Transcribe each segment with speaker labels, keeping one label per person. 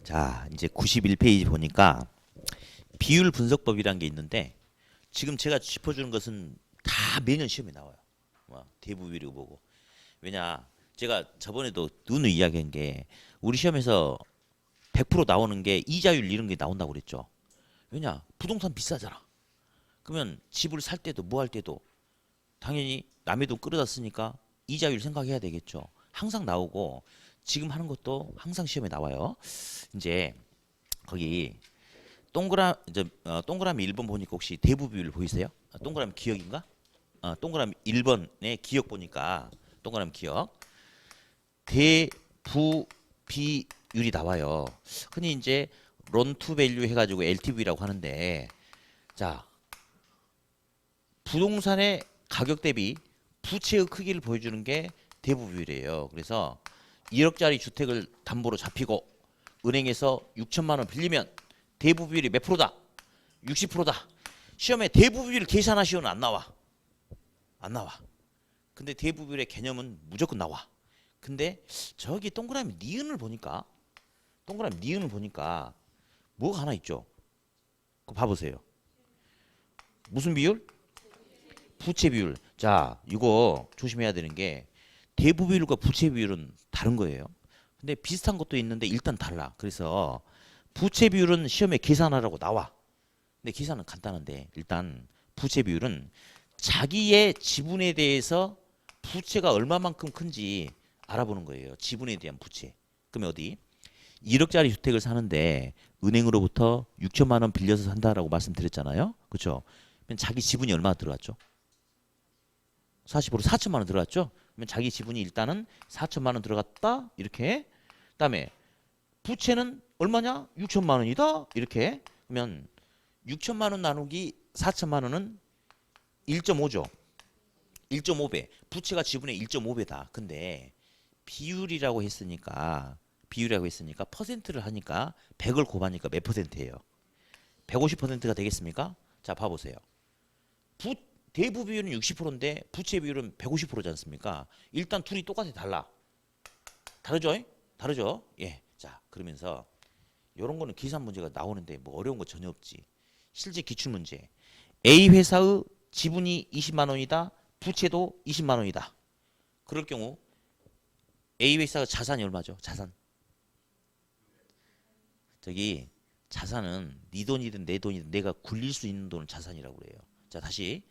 Speaker 1: 자, 이제 91페이지 보니까 비율 분석법이라는 게 있는데 지금 제가 짚어주는 것은 다 매년 시험에 나와요. 대부 비율이고 뭐고. 왜냐, 제가 저번에도 누누 이야기한 게 우리 시험에서 100% 나오는 게 이자율 이런 게 나온다고 그랬죠. 왜냐, 부동산 비싸잖아. 그러면 집을 살 때도 뭐 할 때도 당연히 남의 돈 끌어다 쓰니까 이자율 생각해야 되겠죠. 항상 나오고 지금 하는 것도 항상 시험에 나와요. 이제 거기 동그라미 1번 보니까 혹시 대부 비율 보이세요? 동그라미 기억인가? 동그라미 1번의 기억 보니까 동그라미 기억 대부 비율이 나와요. 흔히 이제 론투 밸류 해가지고 LTV라고 하는데 자 부동산의 가격 대비 부채의 크기를 보여주는 게 대부 비율이에요. 그래서 1억짜리 주택을 담보로 잡히고 은행에서 6천만 원 빌리면 대부 비율이 몇 프로다? 60%다. 시험에 대부 비율 계산하시오는 안 나와. 안 나와. 근데 대부 비율의 개념은 무조건 나와. 근데 저기 동그라미 니은을 보니까 뭐가 하나 있죠. 그거 봐보세요. 무슨 비율? 부채 비율. 자, 이거 조심해야 되는 게 대부 비율과 부채 비율은 다른 거예요. 근데 비슷한 것도 있는데 일단 달라. 그래서 부채 비율은 시험에 계산하라고 나와. 근데 계산은 간단한데 일단 부채 비율은 자기의 지분에 대해서 부채가 얼마만큼 큰지 알아보는 거예요. 지분에 대한 부채. 그러면 어디? 1억짜리 주택을 사는데 은행으로부터 6천만 원 빌려서 산다라고 말씀드렸잖아요. 그렇죠? 그럼 자기 지분이 얼마 들어갔죠? 40% 4천만 원 들어갔죠? 그러면 자기 지분이 일단은 4천만 원 들어갔다. 이렇게. 그다음에 부채는 얼마냐? 6천만 원이다. 이렇게. 그러면 6천만 원 나누기 4천만 원은 1.5죠. 1.5배. 부채가 지분의 1.5배다. 근데 비율이라고 했으니까 퍼센트를 하니까 100을 곱하니까 몇 퍼센트예요? 150%가 되겠습니까? 자, 봐보세요. 대부 비율은 60%인데 부채 비율은 150%지 않습니까? 일단 둘이 똑같아 달라. 다르죠? 다르죠? 예. 자, 그러면서 이런 거는 계산 문제가 나오는데 뭐 어려운 거 전혀 없지. 실제 기출 문제. A 회사의 지분이 20만 원이다. 부채도 20만 원이다. 그럴 경우 A 회사의 자산이 얼마죠? 자산. 저기 자산은 네 돈이든 내 돈이든 내가 굴릴 수 있는 돈을 자산이라고 그래요. 자, 다시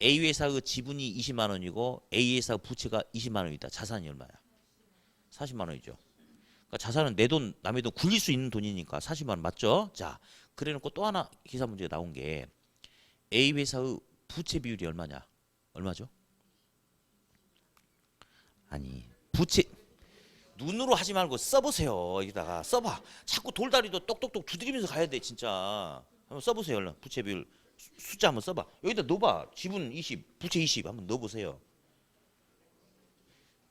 Speaker 1: A 회사의 지분이 20만 원이고 A 회사 부채가 20만 원이다. 자산이 얼마야? 40만 원이죠. 그러니까 자산은 내 돈, 남의 돈 굴릴 수 있는 돈이니까 40만 원 맞죠? 자, 그래놓고 또 하나 계산 문제가 나온 게 A 회사의 부채 비율이 얼마냐? 얼마죠? 아니, 부채 눈으로 하지 말고 써보세요. 여기다가 써봐. 자꾸 돌다리도 똑똑똑 두드리면서 가야 돼 진짜. 한번 써보세요. 얼른 부채 비율 숫자 한번 써봐. 여기다 넣어봐. 지분 20, 부채 20 한번 넣어보세요.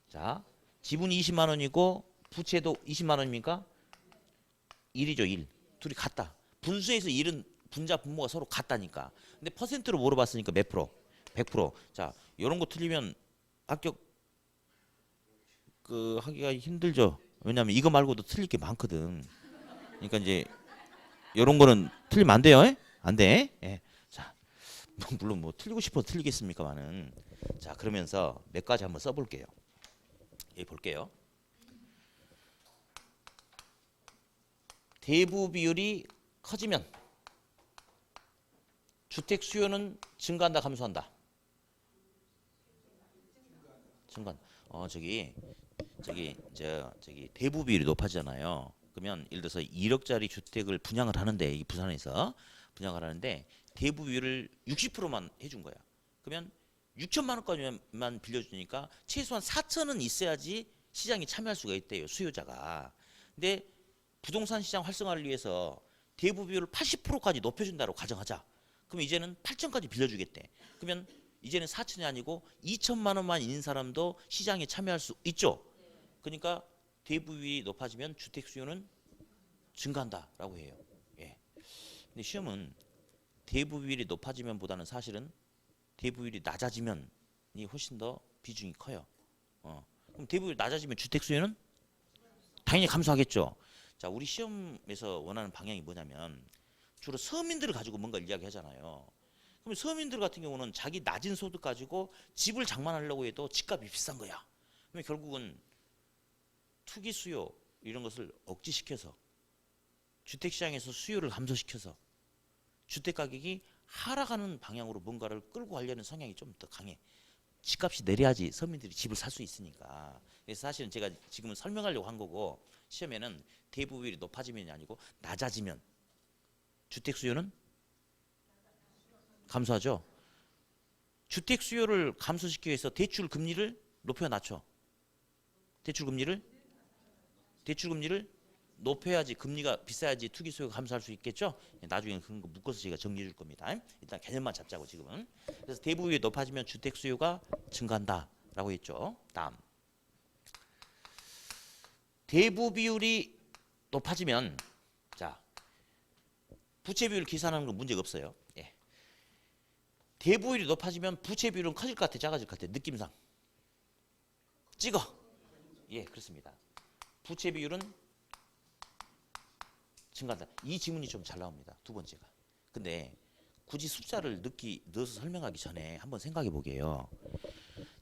Speaker 1: 자, 지분이 20만 원이고 부채도 20만 원입니까? 1이죠 1. 둘이 같다. 분수에서 1은 분자 분모가 서로 같다니까. 근데 퍼센트로 물어봤으니까 몇 프로? 100%. 자, 이런 거 틀리면 합격 하기가 힘들죠. 왜냐면 이거 말고도 틀릴 게 많거든. 그러니까 이제 이런 거는 틀리면 안 돼요. 에? 안 돼. 예. 자, 물론 뭐 틀리고 싶어서 틀리겠습니까만은. 자, 그러면서 몇 가지 한번 써볼게요. 예, 볼게요. 대부 비율이 커지면 주택 수요는 증가한다, 감소한다. 증가. 저기 대부 비율이 높아지잖아요. 그러면 예를 들어서 1억짜리 주택을 분양을 하는데 이 부산에서 분양을 하는데 대부 비율을 60%만 해준 거야. 그러면 6천만 원까지만 빌려주니까 최소한 4천은 있어야지 시장에 참여할 수가 있대요. 수요자가. 근데 부동산 시장 활성화를 위해서 대부 비율을 80%까지 높여준다고 가정하자. 그럼 이제는 8천까지 빌려주겠대. 그러면 이제는 4천이 아니고 2천만 원만 있는 사람도 시장에 참여할 수 있죠. 그러니까 대부 비율이 높아지면 주택 수요는 증가한다라고 해요. 예. 근데 시험은 대부 비율이 높아지면보다는 사실은 대부 비율이 낮아지면이 훨씬 더 비중이 커요. 그럼 대부 비율이 낮아지면 주택 수요는 당연히 감소하겠죠. 자, 우리 시험에서 원하는 방향이 뭐냐면 주로 서민들을 가지고 뭔가 이야기하잖아요. 그럼 서민들 같은 경우는 자기 낮은 소득 가지고 집을 장만하려고 해도 집값이 비싼 거야. 그러면 결국은 투기 수요 이런 것을 억제시켜서 주택시장에서 수요를 감소시켜서 주택 가격이 하락하는 방향으로 뭔가를 끌고 가려는 성향이 좀 더 강해. 집값이 내려야지 서민들이 집을 살 수 있으니까. 그래서 사실은 제가 지금은 설명하려고 한 거고 시험에는 대부비율이 높아지면이 아니고 낮아지면 주택 수요는 감소하죠. 주택 수요를 감소시키기 위해서 대출 금리를 높여 낮춰. 대출 금리를 높여야지 금리가 비싸야지 투기 수요가 감소할 수 있겠죠. 나중에 그런 거 묶어서 제가 정리해 줄 겁니다. 일단 개념만 잡자고 지금은. 그래서 대부비율이 높아지면 주택 수요가 증가한다라고 했죠. 다음 대부 비율이 높아지면 자 부채 비율 계산하는 건 문제가 없어요. 예. 대부 비율이 높아지면 부채 비율은 커질 것 같아, 작아질 것 같아, 느낌상. 찍어. 예, 그렇습니다. 부채 비율은 증가한다. 이 지문이 좀 잘 나옵니다. 두 번째가. 근데 굳이 숫자를 넣어서 설명하기 전에 한번 생각해 보게요.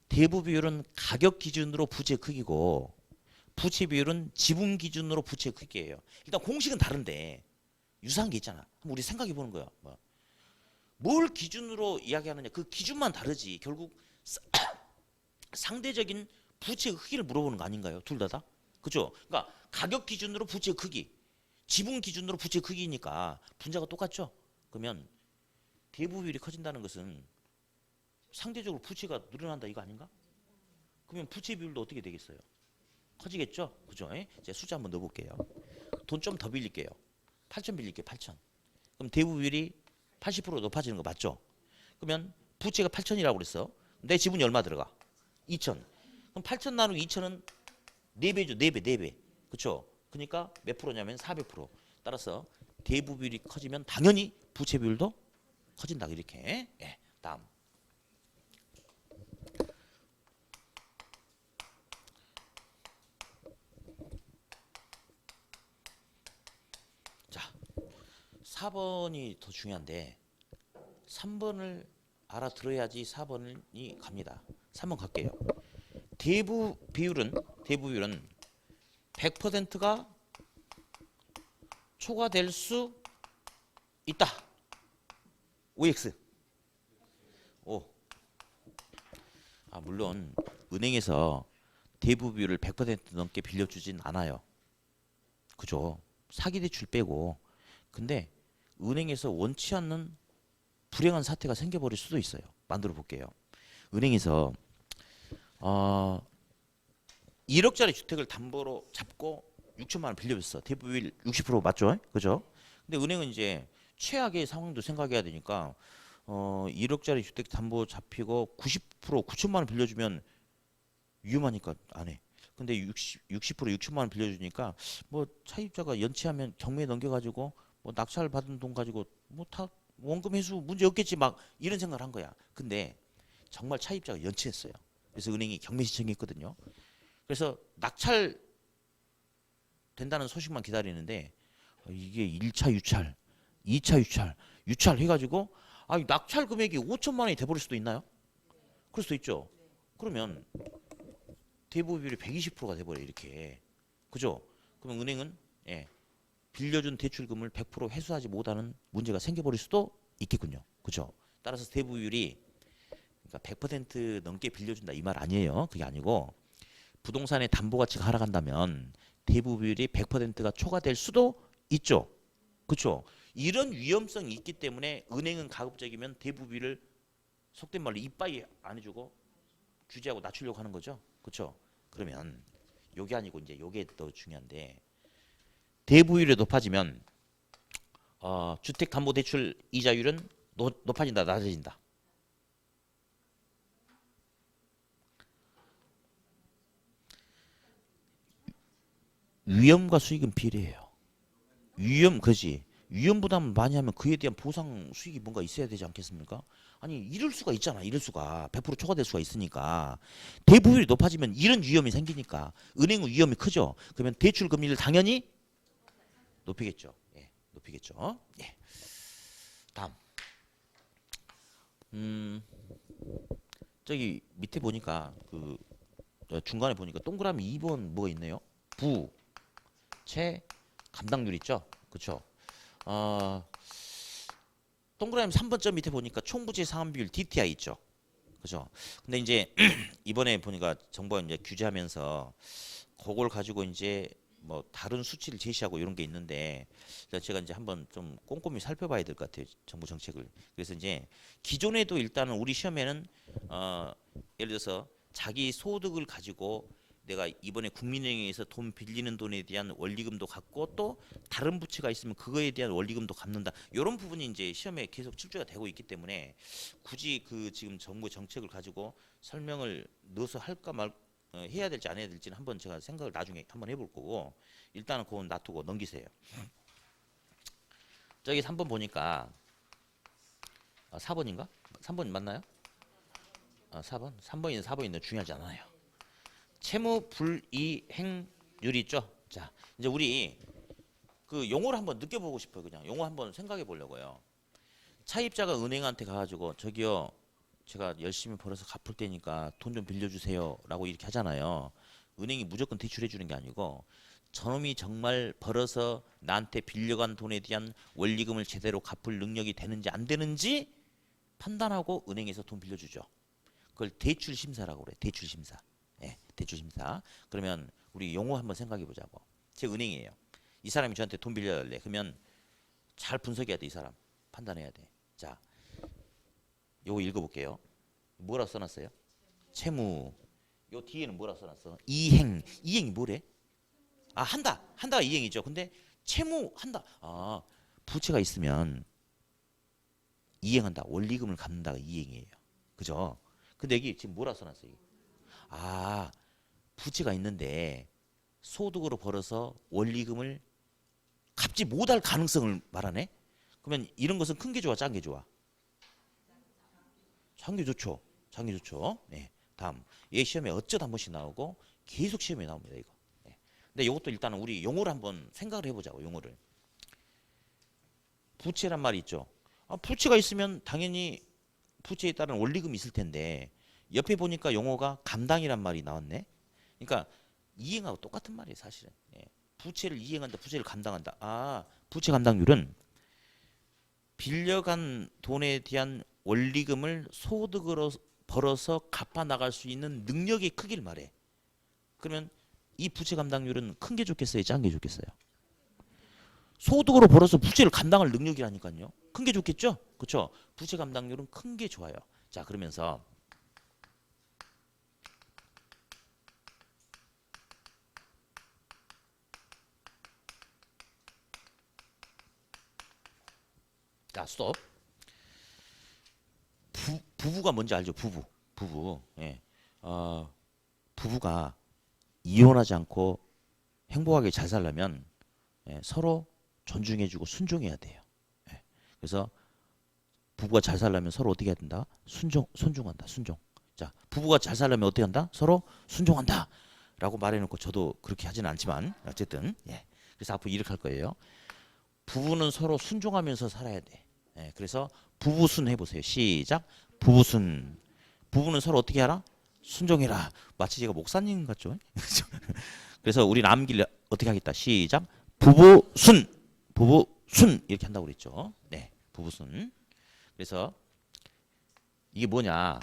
Speaker 1: 대부 비율은 가격 기준으로 부채 크기고 부채 비율은 지분 기준으로 부채 크기예요. 일단 공식은 다른데 유사한 게 있잖아. 한번 우리 생각해 보는 거야. 뭘 기준으로 이야기하느냐. 그 기준만 다르지. 결국 상대적인 부채 크기를 물어보는 거 아닌가요? 둘 다? 그죠? 그러니까 가격 기준으로 부채 크기, 지분 기준으로 부채 크기니까 분자가 똑같죠? 그러면 대부 비율이 커진다는 것은 상대적으로 부채가 늘어난다 이거 아닌가? 그러면 부채 비율도 어떻게 되겠어요? 커지겠죠? 그죠? 제가 숫자 한번 넣어볼게요. 돈 좀 더 빌릴게요. 8천 빌릴게요. 8천. 그럼 대부 비율이 80% 높아지는 거 맞죠? 그러면 부채가 8천이라고 그랬어. 내 지분이 얼마 들어가? 2천. 그럼 8천 나누기 2천은 4배죠. 4배, 4배. 그렇죠? 그러니까 몇 프로냐면 400%. 따라서 대부 비율이 커지면 당연히 부채 비율도 커진다. 이렇게. 예. 다음. 자, 4번이 더 중요한데 3번을 알아들어야지 4번이 갑니다. 3번 갈게요. 대부 비율은 100%가 초과될 수 있다. OX. 오. 물론 은행에서 대부 비율을 100% 넘게 빌려주진 않아요. 그죠? 사기 대출 빼고. 근데 은행에서 원치 않는 불행한 사태가 생겨버릴 수도 있어요. 만들어 볼게요. 은행에서 1억짜리 주택을 담보로 잡고 6천만 원 빌려줬어. 대부율 60% 맞죠? 그죠? 근데 은행은 이제 최악의 상황도 생각해야 되니까 1억짜리 주택 담보 잡히고 90% 9천만 원 빌려주면 위험하니까 안 해. 근데 60% 6천만 원 빌려주니까 뭐 차입자가 연체하면 경매에 넘겨가지고 뭐 낙찰 받은 돈 가지고 뭐 다 원금 회수 문제 없겠지 막 이런 생각을 한 거야. 근데 정말 차입자가 연체했어요. 그래서 은행이 경매 신청했거든요. 그래서 낙찰 된다는 소식만 기다리는데 이게 1차 유찰, 2차 유찰 해가지고 낙찰 금액이 5천만 원이 돼버릴 수도 있나요? 그럴 수도 있죠. 그러면 대부 비율이 120%가 돼버려 이렇게. 그죠? 그러면 은행은 빌려준 대출금을 100% 회수하지 못하는 문제가 생겨버릴 수도 있겠군요. 그죠? 따라서 대부 비율이 그러니까 100% 넘게 빌려준다 이 말 아니에요. 그게 아니고 부동산의 담보 가치가 하락한다면 대부 비율이 100%가 초과될 수도 있죠. 그렇죠? 이런 위험성이 있기 때문에 은행은 가급적이면 대부 비율을 속된 말로 이빠이 안 해주고 규제하고 낮추려고 하는 거죠. 그렇죠? 그러면 요게 아니고 이제 요게 더 중요한데 대부 비율이 높아지면 주택담보대출 이자율은 높아진다, 낮아진다. 위험과 수익은 비례해요. 그지. 위험 부담을 많이 하면 그에 대한 보상 수익이 뭔가 있어야 되지 않겠습니까? 아니 이럴 수가 있잖아. 이럴 수가 100% 초과될 수가 있으니까 대부율이 높아지면 이런 위험이 생기니까 은행은 위험이 크죠. 그러면 대출 금리를 당연히 높이겠죠. 예, 높이겠죠. 예. 다음. 저기 밑에 보니까 그 중간에 보니까 동그라미 2번 뭐가 있네요. 부, 채, 감당률 있죠. 그렇죠. 어, 동그라미 3번 점 밑에 보니까 총부채 상환 비율 DTI 있죠. 그죠? 근데 이제 이번에 보니까 정부가 이제 규제하면서 그걸 가지고 이제 뭐 다른 수치를 제시하고 이런 게 있는데 제가 이제 한번 좀 꼼꼼히 살펴봐야 될 것 같아요. 정부 정책을. 그래서 이제 기존에도 일단은 우리 시험에는 예를 들어서 자기 소득을 가지고 내가 이번에 국민은행에서 돈 빌리는 돈에 대한 원리금도 갚고 또 다른 부채가 있으면 그거에 대한 원리금도 갚는다. 이런 부분이 이제 시험에 계속 출제가 되고 있기 때문에 굳이 그 지금 정부 정책을 가지고 설명을 넣어서 할까 말 해야 될지 안 해야 될지는 한번 제가 생각을 나중에 한번 해볼 거고 일단은 그건 놔두고 넘기세요. 저기 3번 보니까 4번인가? 3번 맞나요? 4번? 3번이든 4번이든 중요하지 않아요. 채무 불이행률 있죠? 자, 이제 우리 그 용어를 한번 느껴보고 싶어요. 그냥 용어 한번 생각해 보려고요. 차입자가 은행한테 가가지고 저기요, 제가 열심히 벌어서 갚을 테니까 돈 좀 빌려주세요라고 이렇게 하잖아요. 은행이 무조건 대출해 주는 게 아니고 저놈이 정말 벌어서 나한테 빌려간 돈에 대한 원리금을 제대로 갚을 능력이 되는지 안 되는지 판단하고 은행에서 돈 빌려주죠. 그걸 대출 심사라고 그래. 대출 심사. 예, 대출 심사. 그러면 우리 용어 한번 생각해 보자고. 제 은행이에요. 이 사람이 저한테 돈 빌려달래. 그러면 잘 분석해야 돼. 이 사람 판단해야 돼. 자, 요거 읽어볼게요. 뭐라고 써놨어요? 채무. 요 뒤에는 뭐라고 써놨어? 이행. 이행이 뭐래? 아, 한다. 한다가 이행이죠. 근데 채무 한다. 아, 부채가 있으면 이행한다. 원리금을 갚는다가 이행이에요. 그죠? 근데 여기 지금 뭐라 써놨어요? 아, 부채가 있는데 소득으로 벌어서 원리금을 갚지 못할 가능성을 말하네? 그러면 이런 것은 큰 게 좋아, 작은 게 좋아? 작은 게 좋죠. 작은 게 좋죠. 네. 다음. 얘 시험에 어쩌다 한 번씩 나오고 계속 시험에 나옵니다, 이거. 네. 근데 이것도 일단은 우리 용어를 한번 생각을 해보자고, 용어를. 부채란 말이 있죠. 아, 부채가 있으면 당연히 부채에 따른 원리금이 있을 텐데 옆에 보니까 용어가 감당이란 말이 나왔네. 그러니까 이행하고 똑같은 말이에요, 사실은. 예. 부채를 이행한다, 부채를 감당한다. 아, 부채 감당률은 빌려간 돈에 대한 원리금을 소득으로 벌어서 갚아 나갈 수 있는 능력의 크기를 말해. 그러면 이 부채 감당률은 큰 게 좋겠어요, 작은 게 좋겠어요? 소득으로 벌어서 부채를 감당할 능력이라니까요. 큰 게 좋겠죠? 그렇죠? 부채 감당률은 큰 게 좋아요. 자, 그러면서 자, 스톱. 부부가 뭔지 알죠? 부부. 부부. 예. 부부가 이혼하지 않고 행복하게 잘 살려면 예, 서로 존중해주고 순종해야 돼요. 예. 그래서 부부가 잘 살려면 서로 어떻게 해야 된다? 순종한다. 순종. 자, 부부가 잘 살려면 어떻게 한다? 서로 순종한다. 라고 말해놓고 저도 그렇게 하지는 않지만 어쨌든 예. 그래서 앞으로 이렇게 할 거예요. 부부는 서로 순종하면서 살아야 돼. 예. 그래서 부부순 해보세요. 시작. 부부순. 부부는 서로 어떻게 하라? 순종해라. 마치 제가 목사님 같죠? 그래서 우리 남길 어떻게 하겠다. 시작. 부부순. 부부순 이렇게 한다고 그랬죠. 네. 부부순. 그래서 이게 뭐냐?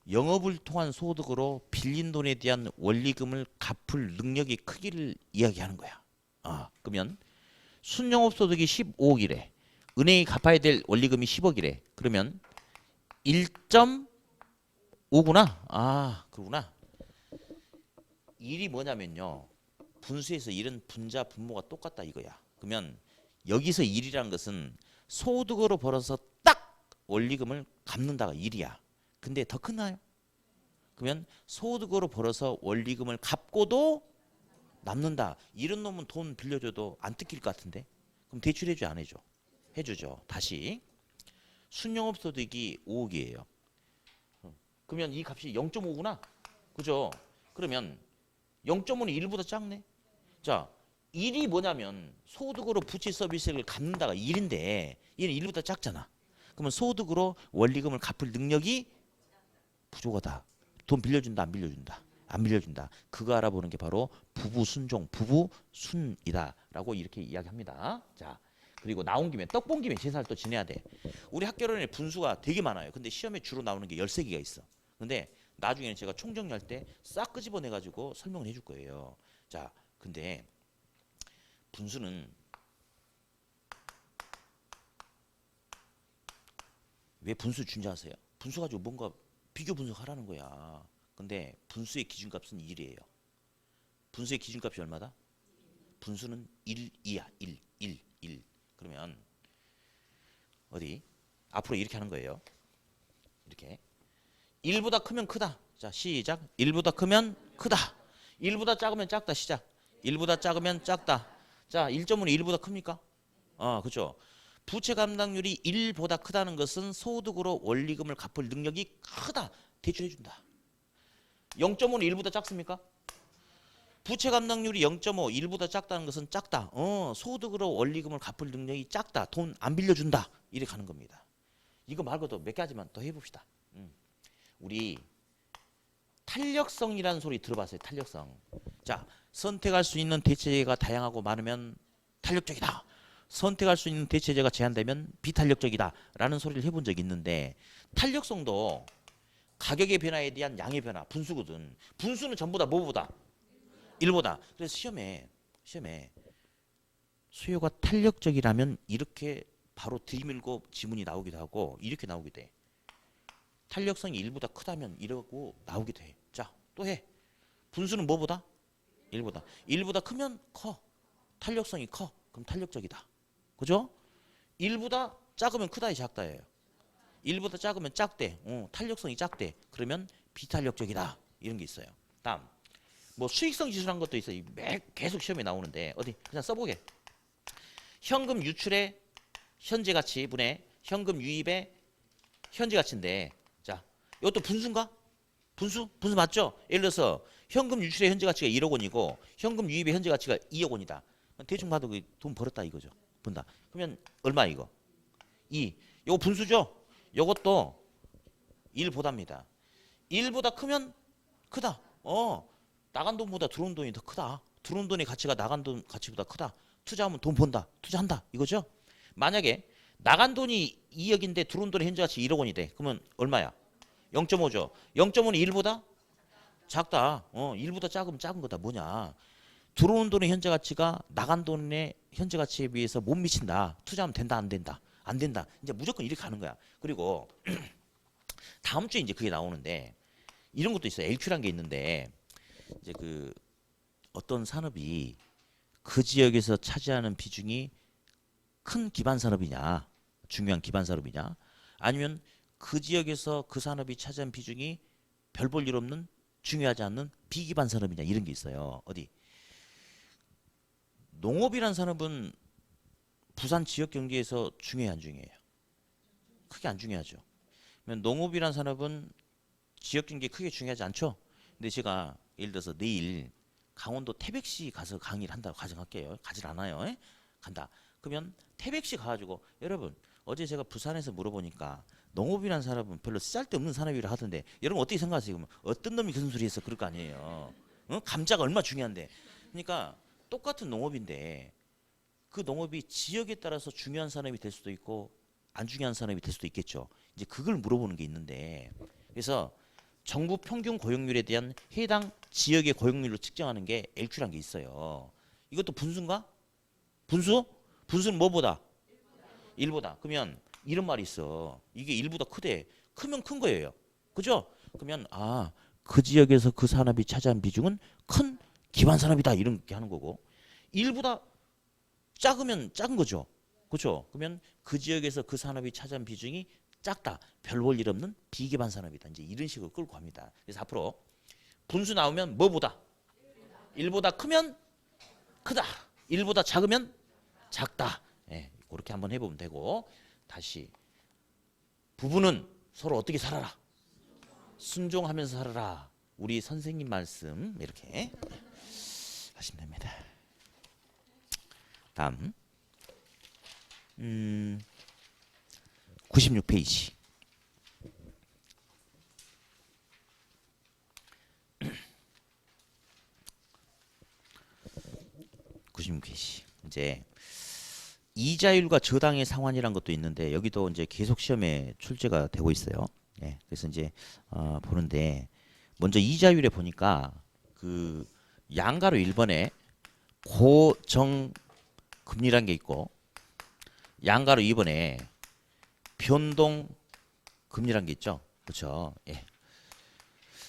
Speaker 1: 영업을 통한 소득으로 빌린 돈에 대한 원리금을 갚을 능력의 크기를 이야기하는 거야. 그러면 순영업 소득이 15억이래. 은행이 갚아야 될 원리금이 10억이래. 그러면 1.5구나. 아, 그러구나. 1이 뭐냐면요. 분수에서 1은 분자 분모가 똑같다 이거야. 그러면 여기서 1이라는 것은 소득으로 벌어서 딱 원리금을 갚는다가 1이야. 근데 더 크나요? 그러면 소득으로 벌어서 원리금을 갚고도 남는다. 이런 놈은 돈 빌려줘도 안 뜯길 것 같은데? 그럼 대출해줘 안 해줘? 해주죠. 다시 순영업 소득이 5억이에요. 그러면 이 값이 0.5구나. 그죠? 그러면 0.5는 1보다 작네. 자, 일이 뭐냐면 소득으로 부채 서비스를 갚는다가 일인데 얘는 일보다 작잖아. 그러면 소득으로 원리금을 갚을 능력이 부족하다. 돈 빌려준다 안 빌려준다. 안 빌려준다. 그거 알아보는 게 바로 부부 순종, 부부 순이다라고 이렇게 이야기합니다. 자, 그리고 나온 김에 떡 본 김에 제사를 또 지내야 돼. 우리 학교론에 분수가 되게 많아요. 근데 시험에 주로 나오는 게 13개가 있어. 근데 나중에는 제가 총정리할 때 싹 끄집어내 가지고 설명을 해줄 거예요. 자, 근데 분수는 왜 분수 준지 아세요? 분수 가지고 뭔가 비교 분석하라는 거야. 근데 분수의 기준값은 1이에요. 분수의 기준값이 얼마다? 분수는 1, 2야. 1, 1, 1. 그러면 어디? 앞으로 이렇게 하는 거예요. 이렇게. 1보다 크면 크다. 자, 시작. 1보다 크면 크다. 1보다 작으면 작다. 시작. 1보다 작으면 작다. 자, 1.5는 1보다 큽니까? 그렇죠. 부채 감당률이 1보다 크다는 것은 소득으로 원리금을 갚을 능력이 크다. 대출해 준다. 0.5는 1보다 작습니까? 부채 감당률이 0.5, 1보다 작다는 것은 작다. 소득으로 원리금을 갚을 능력이 작다. 돈 안 빌려준다. 이렇게 가는 겁니다. 이거 말고도 몇 가지만 더 해봅시다. 우리 탄력성이라는 소리 들어봤어요. 탄력성. 자, 선택할 수 있는 대체제가 다양하고 많으면 탄력적이다. 선택할 수 있는 대체제가 제한되면 비탄력적이다. 라는 소리를 해본 적이 있는데 탄력성도 가격의 변화에 대한 양의 변화, 분수거든. 분수는 전부 다 뭐보다? 1보다. 그래서 시험에 수요가 탄력적이라면 이렇게 바로 들이밀고 지문이 나오기도 하고 이렇게 나오기도 해. 탄력성이 1보다 크다면 이러고 나오기도 해. 자, 또 해. 분수는 뭐보다? 1보다. 1보다 크면 커. 탄력성이 커. 그럼 탄력적이다. 그죠? 1보다 작으면 크다에 작다예요. 1보다 작으면 작대. 탄력성이 작대. 그러면 비탄력적이다. 이런 게 있어요. 다음. 뭐 수익성 지수란 것도 있어요. 계속 시험에 나오는데 어디 그냥 써보게. 현금 유출의 현재 가치 분의 현금 유입의 현재 가치인데 자, 이것도 분수인가? 분수 맞죠? 예를 들어서 현금 유출의 현재 가치가 1억 원이고 현금 유입의 현재 가치가 2억 원이다. 대충 봐도 돈 벌었다 이거죠. 본다. 그러면 얼마 이거? 2. 이거 분수죠? 이것도 1보다입니다. 1보다 크면 크다. 나간 돈보다 들어온 돈이 더 크다. 들어온 돈의 가치가 나간 돈 가치보다 크다. 투자하면 돈 번다. 투자한다. 이거죠? 만약에 나간 돈이 2억인데 들어온 돈의 현재 가치 1억 원이 돼. 그러면 얼마야? 0.5죠. 0.5는 1보다 작다. 1보다 작으면 작은 거다. 뭐냐? 들어온 돈의 현재 가치가 나간 돈의 현재 가치에 비해서 못 미친다. 투자하면 된다, 안 된다? 안 된다. 이제 무조건 이렇게 가는 거야. 그리고 다음 주에 이제 그게 나오는데 이런 것도 있어요. LQ라는 게 있는데 이제 그 어떤 산업이 그 지역에서 차지하는 비중이 큰 기반 산업이냐, 중요한 기반 산업이냐, 아니면 그 지역에서 그 산업이 차지하는 비중이 별 볼 일 없는 중요하지 않는 비기반 산업이냐 이런 게 있어요. 어디? 농업이란 산업은 부산 지역 경제에서 중요해 안 중요해요? 크게 안 중요하죠. 그러면 농업이란 산업은 지역 경제에 크게 중요하지 않죠. 근데 제가 예를 들어서 내일 강원도 태백시 가서 강의를 한다고 가정할게요. 가질 않아요. 에? 간다. 그러면 태백시 가가지고 여러분 어제 제가 부산에서 물어보니까 농업이란 산업은 별로 쓸데없는 산업이라 하던데 여러분 어떻게 생각하세요? 그러면 어떤 놈이 그런 소리 했어? 그럴 거 아니에요. 감자가 얼마나 중요한데. 그러니까 똑같은 농업인데 그 농업이 지역에 따라서 중요한 산업이 될 수도 있고 안 중요한 산업이 될 수도 있겠죠. 이제 그걸 물어보는 게 있는데 그래서 정부 평균 고용률에 대한 해당 지역의 고용률로 측정하는 게 LQ라는 게 있어요. 이것도 분수인가? 분수? 분수는 뭐보다? 1보다. 그러면 이런 말이 있어. 이게 1보다 크대. 크면 큰 거예요. 그죠? 그러면 그 지역에서 그 산업이 차지한 비중은 큰 기반 산업이다. 이렇게 하는 거고 1보다 작으면 작은 거죠. 그렇죠? 그러면 그 지역에서 그 산업이 차지한 비중이 작다. 별 볼 일 없는 비기반 산업이다. 이제 이런 식으로 끌고 갑니다. 그래서 앞으로 분수 나오면 뭐보다? 1보다 크면 크다. 1보다 작으면 작다. 예, 그렇게 한번 해보면 되고 다시 부부는 서로 어떻게 살아라? 순종하면서 살아라. 우리 선생님 말씀 이렇게 하시면 됩니다. 다음 96페이지. 이제 이자율과 저당의 상환이란 것도 있는데 여기도 이제 계속 시험에 출제가 되고 있어요. 예, 그래서 이제 보는데 먼저 이자율에 보니까 그 양가로 1번에 고정 금리란 게 있고 양가로 2번에 변동 금리란 게 있죠. 그렇죠? 예.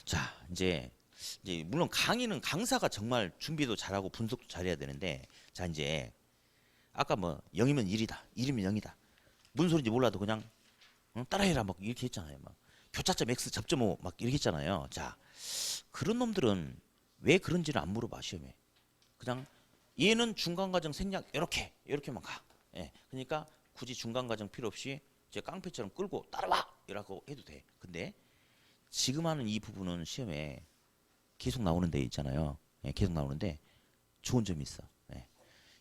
Speaker 1: 자, 이제 물론 강의는 강사가 정말 준비도 잘하고 분석도 잘해야 되는데 자, 이제 아까 뭐 0이면 1이다. 1이면 0이다. 무슨 소리인지 몰라도 그냥 따라해라 막 이렇게 했잖아요. 막 교차점 x 접점 5 막 이렇게 했잖아요. 자, 그런 놈들은 왜 그런지를 안 물어봐 시험에. 그냥 얘는 중간 과정 생략 이렇게만 가. 예. 그러니까 굳이 중간 과정 필요 없이 이제 깡패처럼 끌고 따라와 이라고 해도 돼. 근데 지금 하는 이 부분은 시험에 계속 나오는 데 있잖아요. 예, 계속 나오는데 좋은 점이 있어. 예.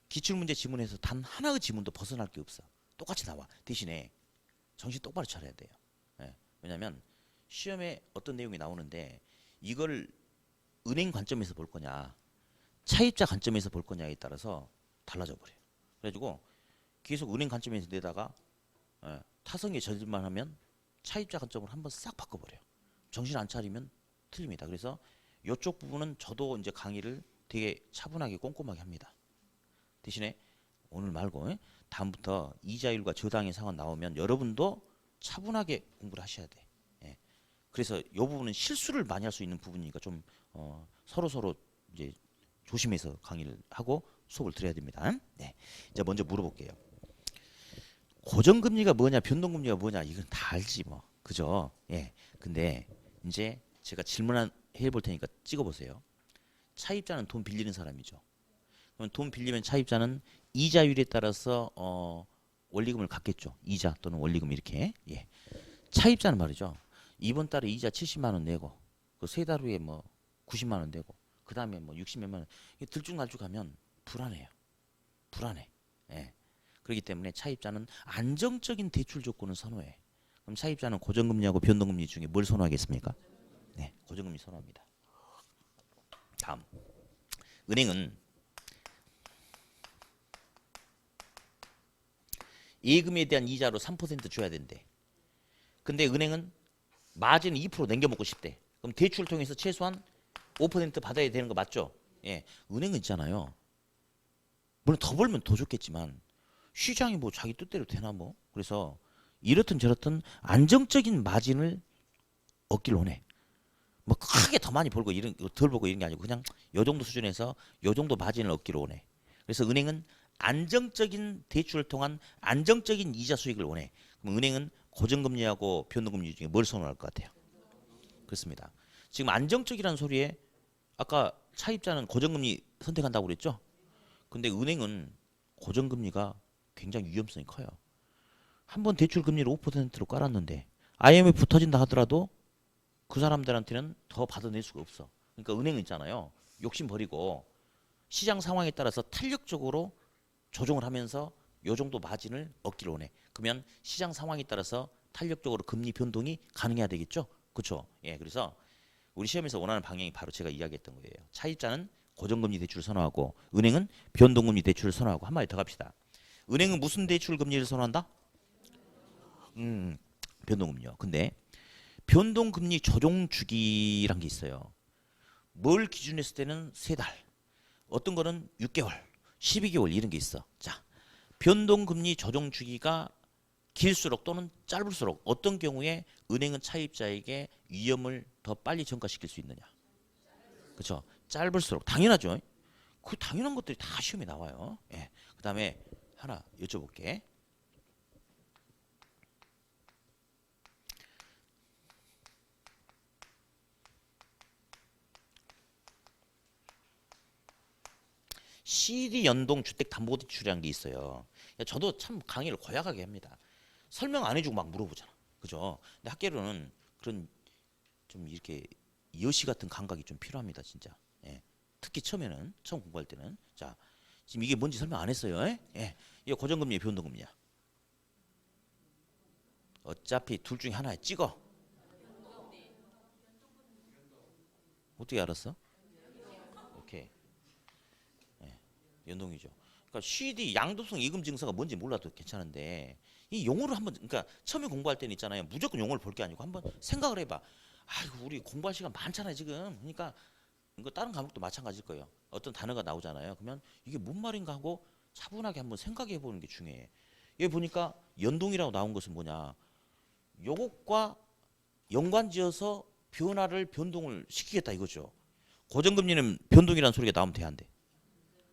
Speaker 1: 기출문제 지문에서 단 하나의 지문도 벗어날 게 없어. 똑같이 나와. 대신에 정신 똑바로 차려야 돼요. 예. 왜냐하면 시험에 어떤 내용이 나오는데 이걸 은행 관점에서 볼 거냐 차입자 관점에서 볼 거냐에 따라서 달라져 버려요. 그래가지고 계속 은행 관점에서 내다가 타성에 젖을만 하면 차입자 관점으로 한번 싹 바꿔버려요. 정신 안 차리면 틀립니다. 그래서 이쪽 부분은 저도 이제 강의를 되게 차분하게 꼼꼼하게 합니다. 대신에 오늘 말고 다음부터 이자율과 저당의 상황 나오면 여러분도 차분하게 공부를 하셔야 돼. 예. 그래서 이 부분은 실수를 많이 할 수 있는 부분이니까 좀 서로 이제 조심해서 강의를 하고 수업을 들어야 됩니다. 네. 이제 먼저 물어볼게요. 고정금리가 뭐냐, 변동금리가 뭐냐, 이건 다 알지 뭐, 그죠? 예. 근데 이제 제가 질문 해볼 테니까 찍어보세요. 차입자는 돈 빌리는 사람이죠. 그럼 돈 빌리면 차입자는 이자율에 따라서 원리금을 갚겠죠. 이자 또는 원리금 이렇게. 예. 차입자는 말이죠. 이번 달에 이자 70만 원 내고 그 세 달 후에 뭐 90만 원 내고 그 다음에 뭐 60몇만 원 들쭉날쭉하면 불안해요. 불안해. 예. 그렇기 때문에 차입자는 안정적인 대출 조건을 선호해. 그럼 차입자는 고정금리하고 변동금리 중에 뭘 선호하겠습니까? 네, 고정금리 선호합니다. 다음, 은행은 예금에 대한 이자로 3% 줘야 된대. 근데 은행은 마진 2% 남겨먹고 싶대. 그럼 대출을 통해서 최소한 5% 받아야 되는 거 맞죠? 예, 은행은 있잖아요. 물론 더 벌면 더 좋겠지만 시장이 뭐 자기 뜻대로 되나 뭐. 그래서 이렇든 저렇든 안정적인 마진을 얻길 원해. 뭐 크게 더 많이 벌고 덜 벌고 이런 게 아니고 그냥 요 정도 수준에서 요 정도 마진을 얻기를 원해. 그래서 은행은 안정적인 대출을 통한 안정적인 이자 수익을 원해. 그럼 은행은 고정금리하고 변동금리 중에 뭘 선호할 것 같아요? 그렇습니다. 지금 안정적이라는 소리에 아까 차입자는 고정금리 선택한다고 그랬죠? 근데 은행은 고정금리가 굉장히 위험성이 커요. 한번 대출 금리를 5%로 깔았는데 IMF 터진다 하더라도 그 사람들한테는 더 받아낼 수가 없어. 그러니까 은행은 있잖아요. 욕심 버리고 시장 상황에 따라서 탄력적으로 조정을 하면서 요 정도 마진을 얻기를 원해. 그러면 시장 상황에 따라서 탄력적으로 금리 변동이 가능해야 되겠죠? 그렇죠? 예, 그래서 우리 시험에서 원하는 방향이 바로 제가 이야기했던 거예요. 차입자는 고정금리 대출을 선호하고 은행은 변동금리 대출을 선호하고. 한 마디 더 갑시다. 은행은 무슨 대출 금리를 선호한다? 변동금리요. 근데 변동금리 조정 주기란 게 있어요. 뭘 기준으로 했을 때는 3달, 어떤 거는 6개월, 12개월 이런 게 있어. 자, 변동금리 조정 주기가 길수록 또는 짧을수록 어떤 경우에 은행은 차입자에게 위험을 더 빨리 전가시킬 수 있느냐? 그렇죠? 짧을수록 당연하죠. 그 당연한 것들이 다 시험에 나와요. 예. 그다음에 하나 여쭤볼게. CD 연동 주택담보대출이라는 게 있어요. 저도 참 강의를 고약하게 합니다. 설명 안 해주고 막 물어보잖아. 그죠? 근데 학계로는 그런 좀 이렇게 여시 같은 감각이 좀 필요합니다, 진짜. 예. 특히 처음 공부할 때는. 자, 지금 이게 뭔지 설명 안 했어요. 예? 예. 이거 고정금리야, 변동금리야. 어차피 둘 중에 하나에 찍어. 어떻게 알았어? 오케이. 예. 연동이죠. 그러니까 CD 양도성 이금 증서가 뭔지 몰라도 괜찮은데 이 용어를 한번 그러니까 처음에 공부할 때는 있잖아요. 무조건 용어를 볼 게 아니고 한번 생각을 해봐. 아이고 우리 공부할 시간 많잖아요 지금. 그러니까 이거 다른 과목도 마찬가지일 거예요. 어떤 단어가 나오잖아요. 그러면 이게 뭔 말인가 하고 차분하게 한번 생각해 보는 게 중요해. 여기 보니까 연동이라고 나온 것은 뭐냐? 요것과 연관지어서 변화를 변동을 시키겠다 이거죠. 고정금리는 변동이라는 소리가 나오면 돼 안 돼?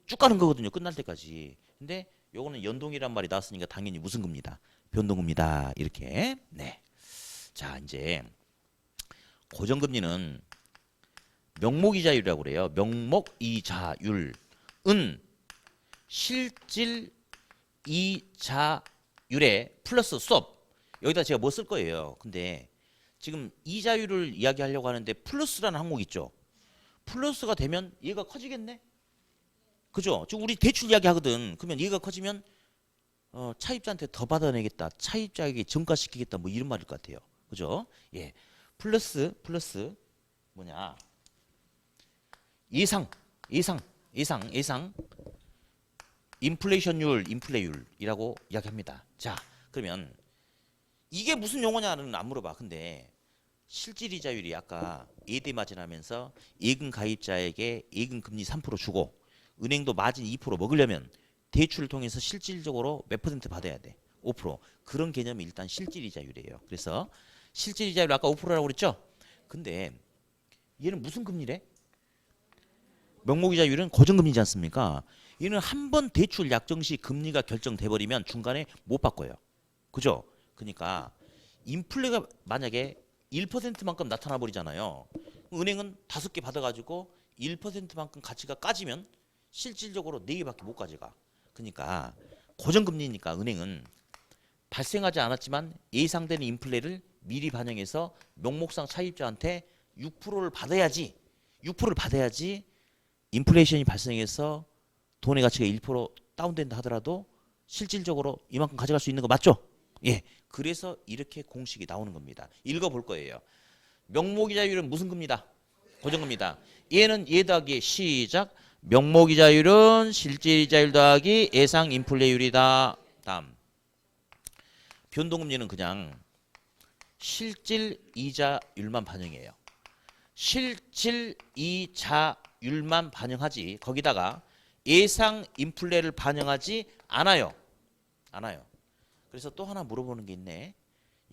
Speaker 1: 쭉 가는 거거든요. 끝날 때까지. 근데 요거는 연동이란 말이 나왔으니까 당연히 무슨 금리다? 변동금리다. 이렇게. 네. 자, 이제 고정금리는 명목이자율이라고 그래요. 명목이자율은 실질 이자율에 플러스 수업. 여기다 제가 뭐 쓸 거예요. 근데 지금 이자율을 이야기하려고 하는데 플러스라는 항목 있죠. 플러스가 되면 얘가 커지겠네. 그죠? 지금 우리 대출 이야기 하거든. 그러면 얘가 커지면 차입자한테 더 받아내겠다. 차입자에게 전가시키겠다. 뭐 이런 말일 것 같아요. 그죠? 예. 플러스 뭐냐? 예상 인플레이션율 인플레율이라고 이야기합니다. 자, 그러면 이게 무슨 용어냐는 안 물어봐. 근데 실질이자율이 아까 예대 마진하면서 예금 가입자에게 예금 금리 3% 주고 은행도 마진 2% 먹으려면 대출을 통해서 실질적으로 몇 퍼센트 받아야 돼? 5%. 그런 개념이 일단 실질이자율이에요. 그래서 실질이자율 아까 5%라고 그랬죠? 근데 얘는 무슨 금리래? 명목이자율은 고정금리지 않습니까? 얘는 한 번 대출 약정 시 금리가 결정돼 버리면 중간에 못 바꿔요. 그죠? 그러니까 인플레가 만약에 1%만큼 나타나 버리잖아요. 은행은 5개 받아가지고 1%만큼 가치가 까지면 실질적으로 4개밖에 못 가져가. 그러니까 고정금리니까 은행은 발생하지 않았지만 예상되는 인플레를 미리 반영해서 명목상 차입자한테 6%를 받아야지 6%를 받아야지 인플레이션이 발생해서 돈의 가치가 1% 다운된다 하더라도 실질적으로 이만큼 가져갈 수 있는 거 맞죠? 예. 그래서 이렇게 공식이 나오는 겁니다. 읽어볼 거예요. 명목이자율은 무슨 금리다? 고정금리다. 얘는 얘 더하기 시작. 명목이자율은 실질이자율 더하기 예상 인플레율이다. 다음. 변동금리는 그냥 실질이자율만 반영해요. 실질이자율만 반영하지 거기다가 예상 인플레를 반영하지 않아요. 그래서 또 하나 물어보는 게 있네.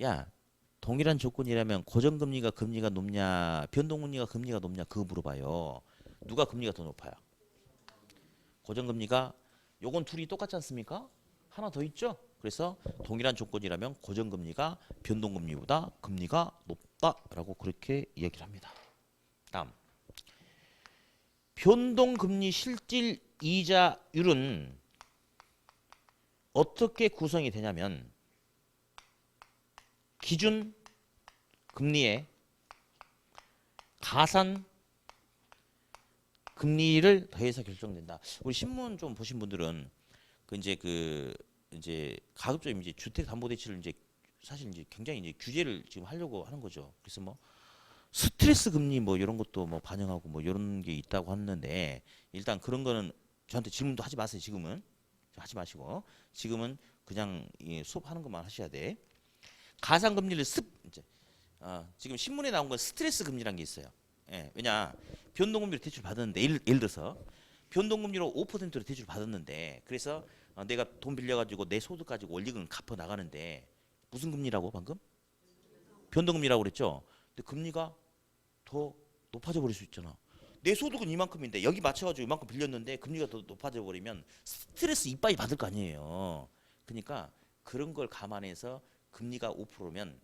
Speaker 1: 야, 동일한 조건이라면 고정금리가 금리가 높냐, 변동금리가 금리가 높냐 그거 물어봐요. 누가 금리가 더 높아요? 고정금리가 요건 둘이 똑같지 않습니까? 하나 더 있죠? 그래서 동일한 조건이라면 고정금리가 변동금리보다 금리가 높다라고 그렇게 이야기를 합니다. 다음. 변동금리 실질 이자율은 어떻게 구성이 되냐면 기준 금리에 가산 금리를 더해서 결정된다. 우리 신문 좀 보신 분들은 이제 가급적 이제 주택담보대출을 이제 사실 이제 굉장히 이제 규제를 지금 하려고 하는 거죠. 그래서 뭐 스트레스 금리 뭐 이런 것도 뭐 반영하고 뭐 이런 게 있다고 하는데 일단 그런 거는 저한테 질문도 하지 마세요. 지금은 하지 마시고 지금은 그냥 수업하는 것만 하셔야 돼. 가상 금리를 이제 지금 신문에 나온 건 스트레스 금리라는 게 있어요. 예, 왜냐 변동금리로 대출 받았는데 예를 들어서 변동금리로 5%로 대출 받았는데 그래서 내가 돈 빌려가지고 내 소득 가지고 원리금 갚아 나가는데 무슨 금리라고 방금? 변동금리라고 그랬죠. 근데 금리가 더 높아져 버릴 수 있잖아. 내 소득은 이만큼인데 여기 맞춰가지고 이만큼 빌렸는데 금리가 더 높아져 버리면 스트레스 이빠이 받을 거 아니에요. 그러니까 그런 걸 감안해서 금리가 5%면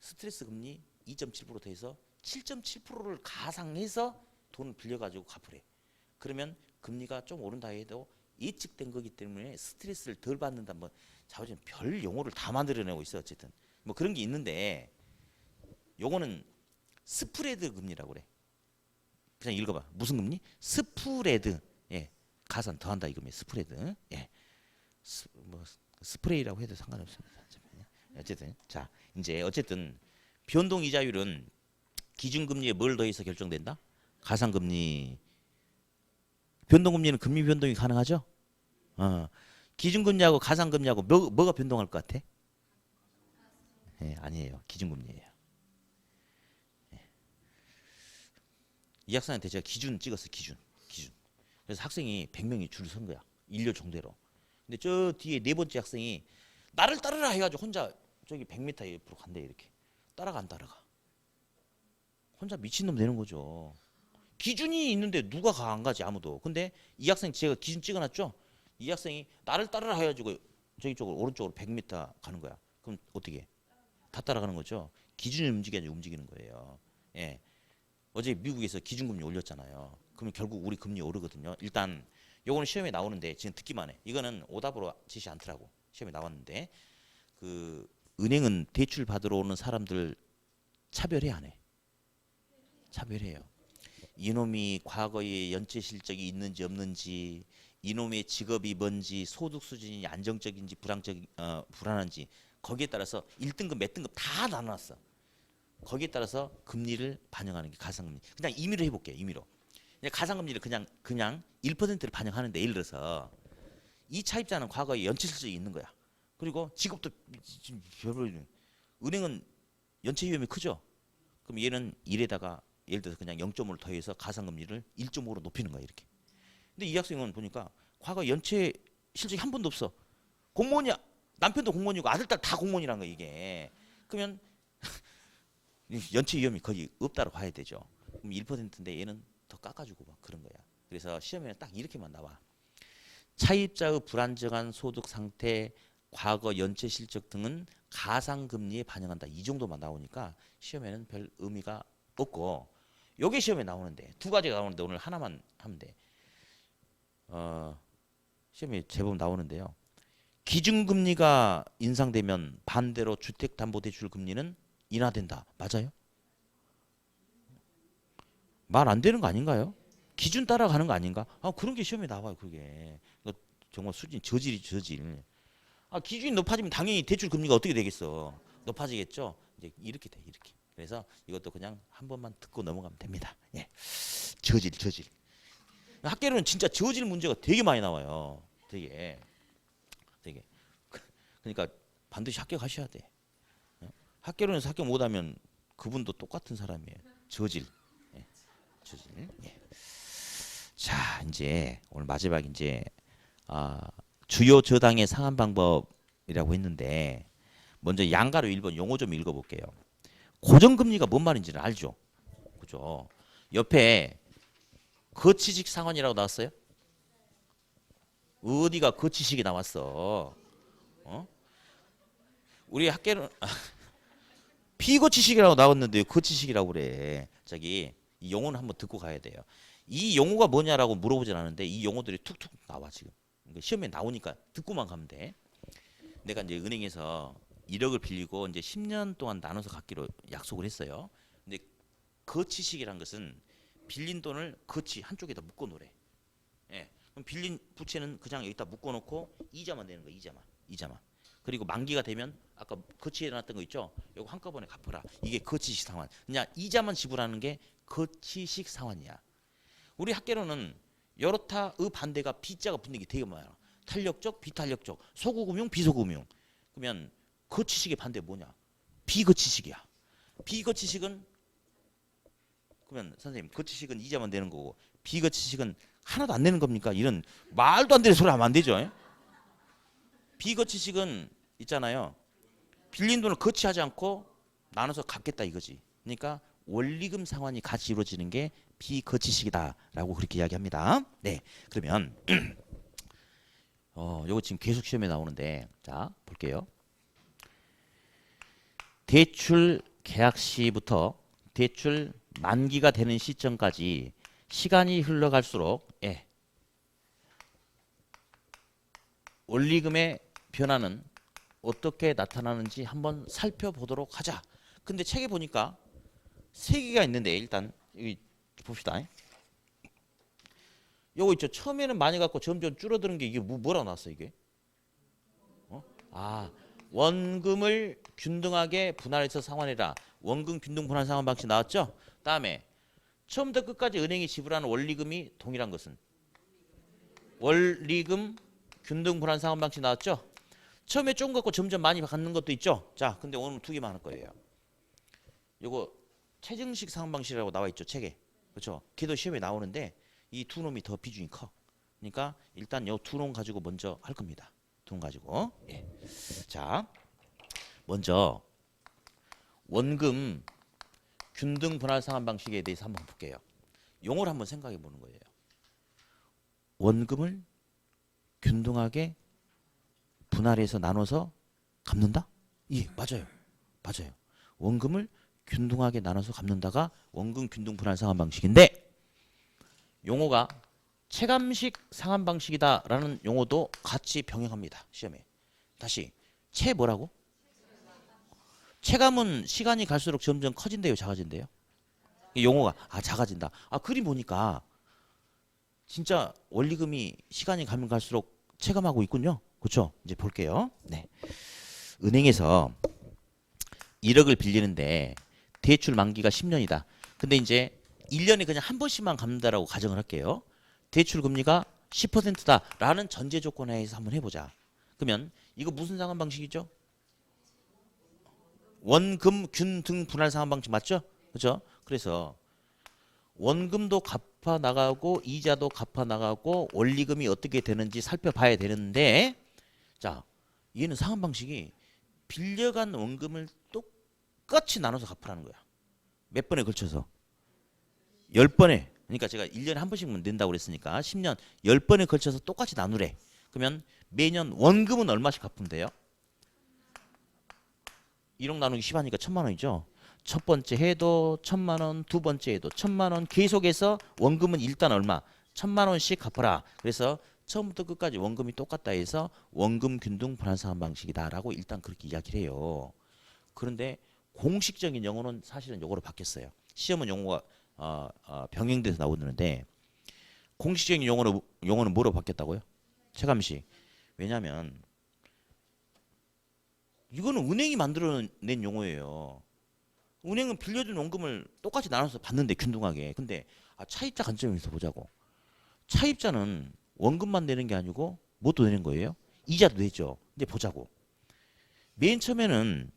Speaker 1: 스트레스 금리 2.7% 더해서 7.7%를 가상해서 돈을 빌려가지고 갚으래. 그러면 금리가 좀 오른다 해도 예측된 거기 때문에 스트레스를 덜 받는다. 뭐 자우지간 별 용어를 다 만들어내고 있어. 어쨌든 뭐 그런 게 있는데 요거는 스프레드 금리라고 그래. 그냥 읽어봐. 무슨 금리? 스프레드. 예. 가산 더한다 이겁니다. 스프레드. 예. 뭐 스프레이라고 해도 상관없습니다. 어쨌든 자 이제 어쨌든 변동 이자율은 기준금리에 뭘 더해서 결정된다? 가상금리. 변동금리는 금리 변동이 가능하죠? 기준금리하고 가상금리하고 뭐가 변동할 것 같아? 예, 아니에요. 기준금리예요. 예. 이 학생한테 제가 기준 찍었어. 기준. 그래서 학생이 100명이 줄을 선 거야. 일렬 정대로. 근데 저 뒤에 네 번째 학생이 나를 따르라 해가지고 혼자 저기 100m 옆으로 간대 이렇게. 따라가 안 따라가. 혼자 미친놈 되는 거죠. 기준이 있는데 누가 안 가지 아무도. 근데 이 학생 제가 기준 찍어놨죠. 이 학생이 나를 따르라 해가지고 저기 쪽으로 오른쪽으로 100m 가는 거야. 그럼 어떻게? 다 따라가는 거죠. 기준이 움직이는 거예요. 예. 어제 미국에서 기준금리 올렸잖아요. 그러면 결국 우리 금리 오르거든요. 일단 요거는 시험에 나오는데 지금 듣기만 해. 이거는 오답으로 지시 않더라고. 시험에 나왔는데 그 은행은 대출 받으러 오는 사람들 차별해 안 해? 차별해요. 이놈이 과거에 연체 실적이 있는지 없는지, 이놈의 직업이 뭔지, 소득 수준이 안정적인지 불안한지 거기에 따라서 1등급 몇 등급 다 나눠놨어. 거기에 따라서 금리를 반영하는 게 가상금리. 그냥 임의로 해볼게요. 임의로. 가상금리를 그냥 1%를 반영하는데 예를 들어서 이 차입자는 과거에 연체 실적이 있는 거야. 그리고 직업도 별로 은행은 연체 위험이 크죠. 그럼 얘는 1에다가 예를 들어서 그냥 0.5를 더해서 가상금리를 1.5로 높이는 거야 이렇게. 근데 이 학생은 보니까 과거 연체 실적이 한 번도 없어. 공무원이야. 남편도 공무원이고 아들 딸 다 공무원이란 거야 이게. 그러면 연체 위험이 거의 없다고 봐야 되죠. 그럼 1%인데 얘는 더 깎아주고 막 그런 거야. 그래서 시험에는 딱 이렇게만 나와. 차입자의 불안정한 소득 상태, 과거 연체 실적 등은 가상금리에 반영한다. 이 정도만 나오니까 시험에는 별 의미가 없고 요게 시험에 나오는데 두 가지가 나오는데 오늘 하나만 하면 돼. 시험에 제법 나오는데요. 기준금리가 인상되면 반대로 주택담보대출 금리는 인하된다. 맞아요? 말 안 되는 거 아닌가요? 기준 따라가는 거 아닌가? 그런 게 시험에 나와요. 그게 정말 수준 저질. 기준이 높아지면 당연히 대출 금리가 어떻게 되겠어? 높아지겠죠. 이제 이렇게 돼 이렇게. 그래서 이것도 그냥 한 번만 듣고 넘어가면 됩니다. 예. 저질. 학계로는 진짜 저질 문제가 되게 많이 나와요. 되게. 그러니까 반드시 합격하셔야 돼. 학계론에서 합격 못하면 그분도 똑같은 사람이에요. 저질. 예. 저질. 예. 자, 이제 오늘 마지막 이제 주요 저당의 상환 방법이라고 했는데 먼저 양가로 1번 용어 좀 읽어볼게요. 고정금리가 뭔 말인지는 알죠? 그죠? 옆에 거치식 상환이라고 나왔어요? 어디가 거치식이 나왔어? 우리 학계는 비거치식이라고 나왔는데 거치식이라고 그래. 저기 이 용어는 한번 듣고 가야 돼요. 이 용어가 뭐냐라고 물어보진 않는데 이 용어들이 툭툭 나와 지금. 그러니까 시험에 나오니까 듣고만 가면 돼. 내가 이제 은행에서 1억을 빌리고 이제 10년 동안 나눠서 갚기로 약속을 했어요. 근데 거치식이란 것은 빌린 돈을 거치 한쪽에다 묶어 놓으래. 예. 그럼 빌린 부채는 그냥 여기다 묶어 놓고 이자만 내는 거야. 이자만. 그리고 만기가 되면 아까 거치해 놨던 거 있죠? 이거 한꺼번에 갚아라. 이게 거치식 상환. 그냥 이자만 지불하는 게 거치식 상환이야. 우리 학계로는 여러타의 반대가 B자가 붙는 게 되게 많아요. 탄력적, 비탄력적, 소구금융, 비소구금융. 그러면 거치식의 반대 뭐냐? 비거치식이야. 비거치식은 그러면 선생님 거치식은 이자만 내는 거고 비거치식은 하나도 안 내는 겁니까? 이런 말도 안 되는 소리 하면 안 되죠. 예? 비거치식은 있잖아요. 빌린 돈을 거치하지 않고 나눠서 갚겠다 이거지. 그러니까 원리금 상환이 같이 이루어지는 게 비거치식이다라고 그렇게 이야기합니다. 네, 그러면 요거 지금 계속 시험에 나오는데 자 볼게요. 대출 계약 시부터 대출 만기가 되는 시점까지 시간이 흘러갈수록 원리금의 변화는 어떻게 나타나는지 한번 살펴보도록 하자. 근데 책에 보니까 세 개가 있는데 일단 여기 봅시다. 요거 있죠. 처음에는 많이 갖고 점점 줄어드는 게 이게 뭐라고 나왔어 이게? 아, 원금을 균등하게 분할해서 상환해라. 원금 균등 분할 상환 방식 나왔죠? 다음에 처음부터 끝까지 은행이 지불하는 원리금이 동일한 것은 원리금 균등 분할 상환 방식 나왔죠? 처음에 조금 갖고 점점 많이 갖는 것도 있죠? 자, 근데 오늘 두 개만 할 거예요. 요거 체증식 상환 방식이라고 나와 있죠, 책에. 그렇죠? 걔도 시험에 나오는데 이 두 놈이 더 비중이 커. 그러니까 일단 요 두 놈 가지고 먼저 할 겁니다. 두 놈 가지고. 예. 자, 먼저 원금 균등 분할 상환 방식에 대해서 한번 볼게요. 용어를 한번 생각해 보는 거예요. 원금을 균등하게 분할해서 나눠서 갚는다? 예, 맞아요. 맞아요. 원금을 균등하게 나눠서 갚는다가 원금 균등 분할 상환 방식인데 용어가 체감식 상환 방식이다라는 용어도 같이 병행합니다. 시험에. 다시 체 뭐라고? 체감은 시간이 갈수록 점점 커진대요, 작아진대요? 이 용어가 작아진다. 그림 보니까 진짜 원리금이 시간이 가면 갈수록 체감하고 있군요. 그렇죠? 이제 볼게요. 네. 은행에서 1억을 빌리는데 대출 만기가 10년이다. 근데 이제 1년에 그냥 한 번씩만 갚는다라고 가정을 할게요. 대출 금리가 10%다라는 전제 조건에 의해서 한번 해보자. 그러면 이거 무슨 상환 방식이죠? 원금 균등 분할 상환 방식 맞죠? 그렇죠? 그래서 원금도 갚아 나가고 이자도 갚아 나가고 원리금이 어떻게 되는지 살펴봐야 되는데 자, 얘는 상환 방식이 빌려간 원금을 똑같이 나눠서 갚으라는 거야. 몇 번에 걸쳐서? 10번에. 그러니까 제가 1년에 한 번씩만 낸다고 그랬으니까 10년 10번에 걸쳐서 똑같이 나누래. 그러면 매년 원금은 얼마씩 갚으면 돼요? 1억 나누기 10 하니까 1000만 원이죠. 첫 번째 해도 1000만 원, 두 번째 해도 1000만 원, 계속해서 원금은 일단 얼마? 1000만 원씩 갚아라. 그래서 처음부터 끝까지 원금이 똑같다 해서 원금 균등 분할 상환 방식이다라고 일단 그렇게 이야기를 해요. 그런데 공식적인 용어는 사실은 요거로 바뀌었어요. 시험은 용어가 병행돼서 나오는데 공식적인 용어는 뭐로 바뀌었다고요? 체감식. 왜냐하면 이거는 은행이 만들어낸 용어예요. 은행은 빌려준 원금을 똑같이 나눠서 받는데 균등하게. 근데 차입자 관점에서 보자고. 차입자는 원금만 내는 게 아니고 뭣도 내는 거예요? 이자도 내죠. 근데 보자고. 맨 처음에는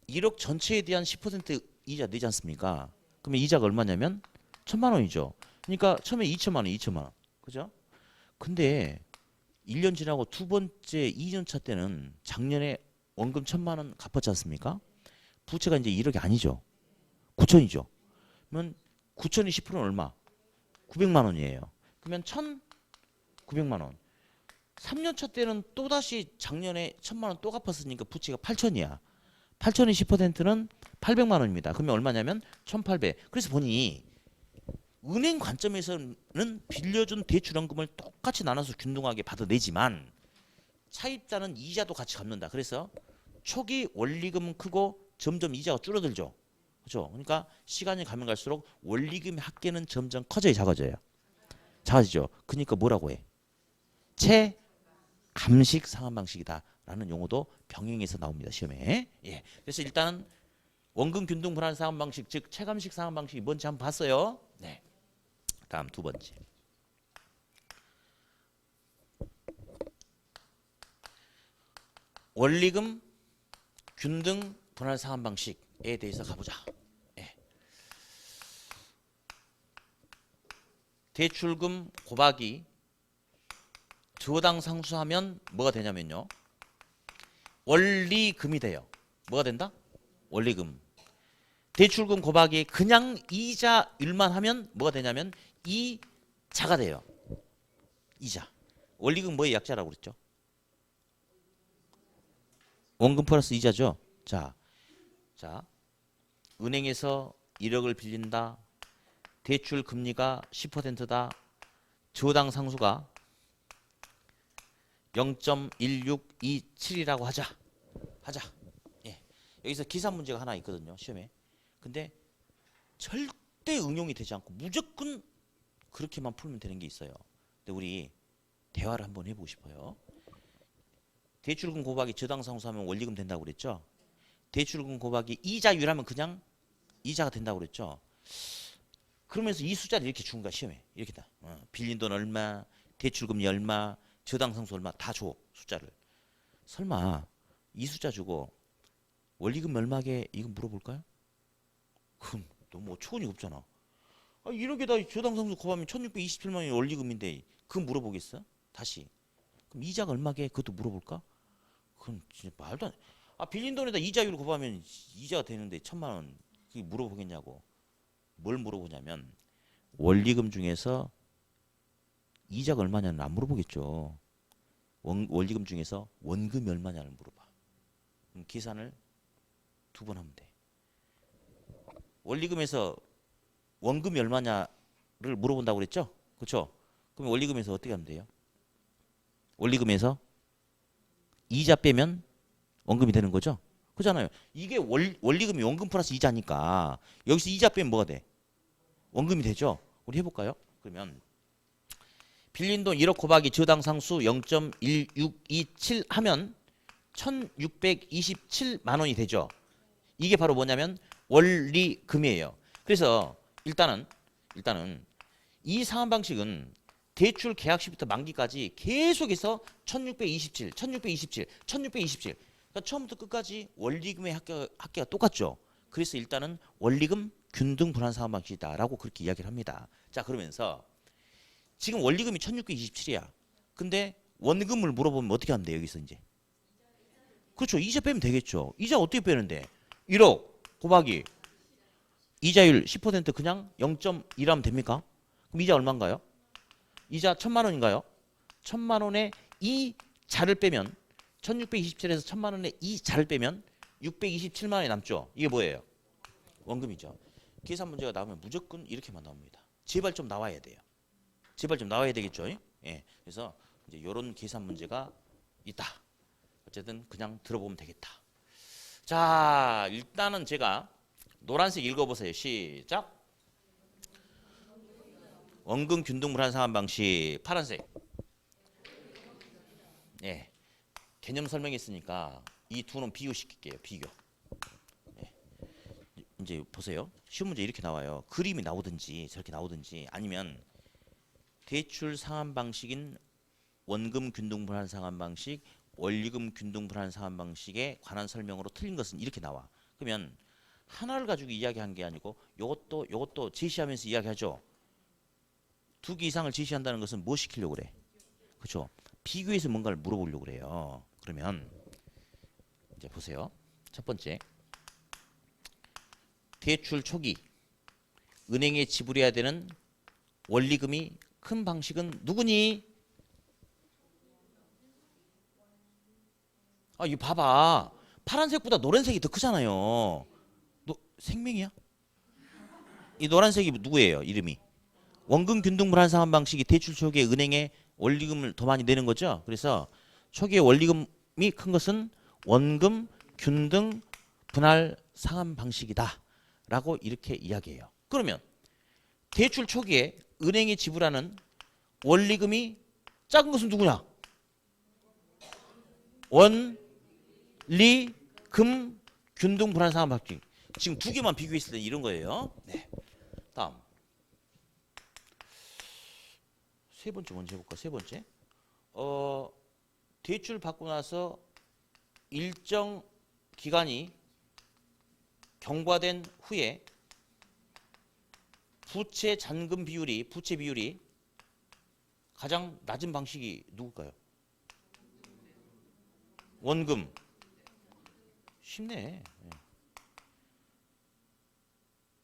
Speaker 1: 1억 전체에 대한 10% 이자 내지 않습니까? 그러면 이자가 얼마냐면 1000만 원이죠. 그러니까 처음에 2천만 원, 2천만 원. 그죠? 근데 1년 지나고 두 번째 2년 차 때는 작년에 원금 1000만 원 갚았지 않습니까? 부채가 이제 1억이 아니죠. 9천이죠. 그러면 9천이 10%는 얼마? 900만 원이에요. 그러면 1900만 원. 3년 차 때는 또다시 작년에 1000만 원 또 갚았으니까 부채가 8천이야. 8천의 10%는 800만 원입니다. 그러면 얼마냐면 1800. 그래서 보니 은행 관점에서는 빌려준 대출원금을 똑같이 나눠서 균등하게 받아내지만 차입자는 이자도 같이 갚는다. 그래서 초기 원리금은 크고 점점 이자가 줄어들죠. 그렇죠? 그러니까 시간이 가면 갈수록 원리금의 합계는 점점 커져야 작아져요. 작아지죠. 그러니까 뭐라고 해? 체감식 상환 방식이다라는 용어도 병행해서 나옵니다. 시험에. 예. 그래서 일단 원금 균등 분할 상환 방식, 즉 체감식 상환 방식이 뭔지 한번 봤어요. 네. 다음 두 번째. 원리금 균등 분할 상환 방식에 대해서 가보자. 예. 대출금 곱하기 주어당 상수하면 뭐가 되냐면요. 원리금이 돼요. 뭐가 된다? 원리금. 대출금 곱하기 그냥 이자율만 하면 뭐가 되냐면 이자가 돼요. 이자. 원리금 뭐의 약자라고 그랬죠? 원금 플러스 이자죠. 자, 은행에서 1억을 빌린다. 대출 금리가 10%다. 주어당 상수가 0.1627이라고 하자. 예. 여기서 기산 문제가 하나 있거든요. 시험에. 근데 절대 응용이 되지 않고 무조건 그렇게만 풀면 되는 게 있어요. 근데 우리 대화를 한번 해보고 싶어요. 대출금 곱하기 저당상수하면 원리금 된다고 그랬죠? 대출금 곱하기 이자율하면 그냥 이자가 된다고 그랬죠? 그러면서 이 숫자를 이렇게 준 거야 시험에. 이렇게 다. 빌린 돈 얼마, 대출금이 얼마, 저당상수 얼마 다 줘 숫자를. 설마 이 숫자 주고 원리금 얼마게 이거 물어볼까요? 그럼 너무 어처구니 없잖아. 아, 이렇게 다 저당상수 곱하면 1627만 원이 원리금인데 그건 물어보겠어? 다시. 그럼 이자가 얼마게 그것도 물어볼까? 그건 진짜 말도 안 돼. 아, 빌린 돈에다 이자율 곱하면 이자가 되는데 1,000만 원 그게 물어보겠냐고. 뭘 물어보냐면 원리금 중에서 이자가 얼마냐는 안 물어보겠죠. 원리금 중에서 원금이 얼마냐를 물어봐. 그럼 계산을 2번 하면 돼. 원리금에서 원금이 얼마냐를 물어본다고 그랬죠? 그렇죠? 그럼 원리금에서 어떻게 하면 돼요? 원리금에서 이자 빼면 원금이 되는 거죠? 그렇잖아요. 이게 원리금이 원금 플러스 이자니까 여기서 이자 빼면 뭐가 돼? 원금이 되죠? 우리 해볼까요? 그러면 빌린 돈 1억 곱하기 저당상수 0.1627 하면 1627만 원이 되죠. 이게 바로 뭐냐면 원리금이에요. 그래서 일단은 이 상환 방식은 대출 계약 시부터 만기까지 계속해서 1627, 1627, 1627. 그러니까 처음부터 끝까지 원리금의 합계가 똑같죠. 그래서 일단은 원리금 균등 분할 상환 방식이다라고 그렇게 이야기를 합니다. 자, 그러면서 지금 원리금이 1627이야. 근데 원금을 물어보면 어떻게 하면 돼? 여기서 이제. 그렇죠. 이자 빼면 되겠죠. 이자 어떻게 빼는데? 1억 곱하기 이자율 10% 그냥 0.1하면 됩니까? 그럼 이자 얼마인가요? 이자 1,000만 원인가요? 1,000만 원에 이 자를 빼면 1627에서 1,000만 원에 이 자를 빼면 627만 원이 남죠. 이게 뭐예요? 원금이죠. 계산 문제가 나오면 무조건 이렇게만 나옵니다. 제발 좀 나와야 돼요. 제발 좀 나와야 되겠죠. 예. 그래서 이제 이런 계산 문제가 있다. 어쨌든 그냥 들어보면 되겠다. 자, 일단은 제가 노란색 읽어보세요. 시작. 원금 균등 분할 상환 방식. 파란색. 예. 개념 설명했으니까 이 두 놈 비교시킬게요. 비교. 예. 이제 보세요. 시험 문제 이렇게 나와요. 그림이 나오든지 저렇게 나오든지 아니면 대출 상환 방식인 원금 균등 분할 상환 방식, 원리금 균등 분할 상환 방식에 관한 설명으로 틀린 것은 이렇게 나와. 그러면 하나를 가지고 이야기한 게 아니고 요것도 제시하면서 이야기하죠. 2개 이상을 제시한다는 것은 뭐 시키려고 그래? 그렇죠? 비교해서 뭔가를 물어보려고 그래요. 그러면 이제 보세요. 첫 번째. 대출 초기 은행에 지불해야 되는 원리금이 큰 방식은 누구니? 아, 이거 봐봐. 파란색보다 노란색이 더 크잖아요. 생명이야? 이 노란색이 누구예요? 이름이. 원금 균등 분할 상환 방식이 대출 초기에 은행에 원리금을 더 많이 내는 거죠. 그래서 초기에 원리금이 큰 것은 원금 균등 분할 상환 방식이다 라고 이렇게 이야기해요. 그러면 대출 초기에 은행에 지불하는 원리금이 작은 것은 누구냐? 원리금 균등 분할 상환 방식. 지금 2개만 비교했을 때 이런 거예요. 네. 다음 세 번째 먼저 해볼까? 세 번째. 대출 받고 나서 일정 기간이 경과된 후에 부채 잔금 비율이 부채 비율이 가장 낮은 방식이 누굴까요? 원금. 쉽네.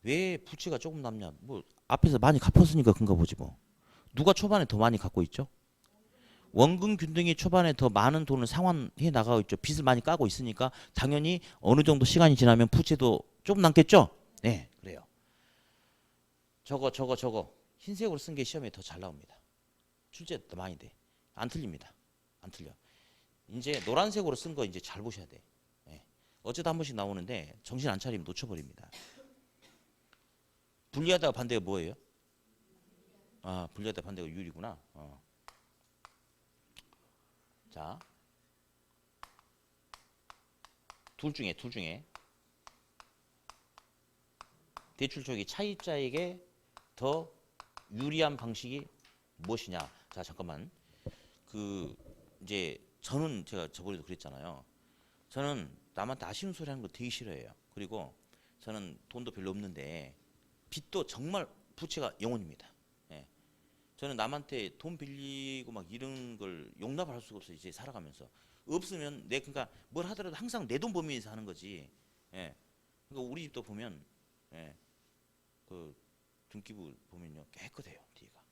Speaker 1: 왜 부채가 조금 남냐? 뭐 앞에서 많이 갚았으니까 그런가 보지 뭐. 누가 초반에 더 많이 갖고 있죠? 원금 균등이 초반에 더 많은 돈을 상환해 나가고 있죠. 빚을 많이 까고 있으니까 당연히 어느 정도 시간이 지나면 부채도 조금 남겠죠? 네, 그래요. 저거 흰색으로 쓴 게 시험에 더 잘 나옵니다. 출제 더 많이 돼. 안 틀립니다. 안 틀려. 이제 노란색으로 쓴 거 이제 잘 보셔야 돼. 네. 어쩌다 한 번씩 나오는데 정신 안 차리면 놓쳐버립니다. 분리하다가 반대가 뭐예요? 아, 불리하다 반대가 유리구나. 자, 둘 중에 대출 쪽이 차입자에게 더 유리한 방식이 무엇이냐? 자, 잠깐만. 그 이제 저는 제가 저번에도 그랬잖아요. 저는 남한테 아쉬운 소리 하는 거 되게 싫어해요. 그리고 저는 돈도 별로 없는데 빚도 정말 부채가 영원입니다. 예. 저는 남한테 돈 빌리고 막 이런 걸 용납할 수가 없어요. 이제 살아가면서 없으면 내 그러니까 뭘 하더라도 항상 내 돈 범위에서 하는 거지. 예. 그러니까 우리 집도 보면 예. 그 등기부 보면요 깨끗해요 뒤가.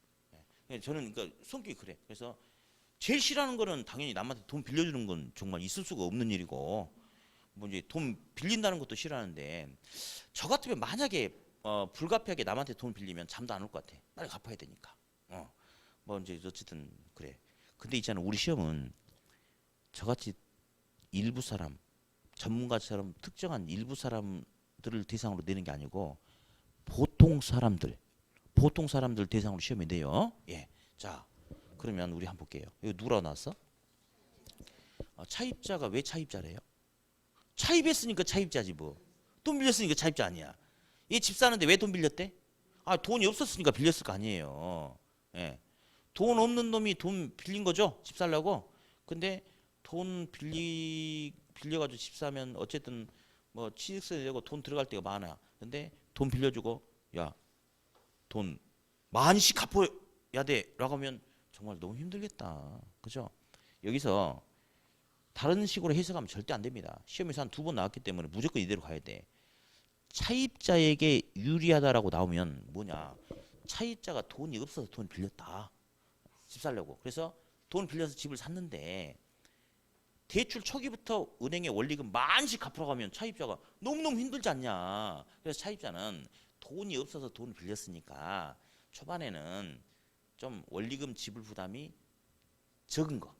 Speaker 1: 예. 저는 그러니까 성격이 그래. 그래서 제일 싫어하는 거는 당연히 남한테 돈 빌려주는 건 정말 있을 수가 없는 일이고 뭐 이제 돈 빌린다는 것도 싫어하는데 저 같으면 만약에 불가피하게 남한테 돈 빌리면 잠도 안 올 것 같아. 빨리 갚아야 되니까. 뭐 이제 어쨌든 그래. 근데 있잖아 우리 시험은 저같이 일부 사람 전문가처럼 특정한 일부 사람들을 대상으로 내는 게 아니고 보통 사람들 대상으로 시험이 돼요. 예. 자, 그러면 우리 한번 볼게요. 여기 누구라고 나왔어? 차입자가 왜 차입자래요? 차입했으니까 차입자지 뭐. 돈 빌렸으니까 차입자 아니야. 얘 집 사는데 왜 돈 빌렸대? 아, 돈이 없었으니까 빌렸을 거 아니에요. 예. 돈 없는 놈이 돈 빌린 거죠? 집 살려고. 근데 돈 빌려가지고 집 사면 어쨌든 뭐 취득세 내고 돈 들어갈 때가 많아. 근데 돈 빌려주고 야, 돈 만씩 갚아야 돼라고 하면 정말 너무 힘들겠다. 그죠? 여기서 다른 식으로 해석하면 절대 안 됩니다. 시험에서 한 2번 나왔기 때문에 무조건 이대로 가야 돼. 차입자에게 유리하다라고 나오면 뭐냐? 차입자가 돈이 없어서 돈 빌렸다. 집 살려고. 그래서 돈 빌려서 집을 샀는데 대출 초기부터 은행에 원리금 만씩 갚으라고 하면 차입자가 너무너무 힘들지 않냐. 그래서 차입자는 돈이 없어서 돈을 빌렸으니까 초반에는 좀 원리금 지불 부담이 적은 거.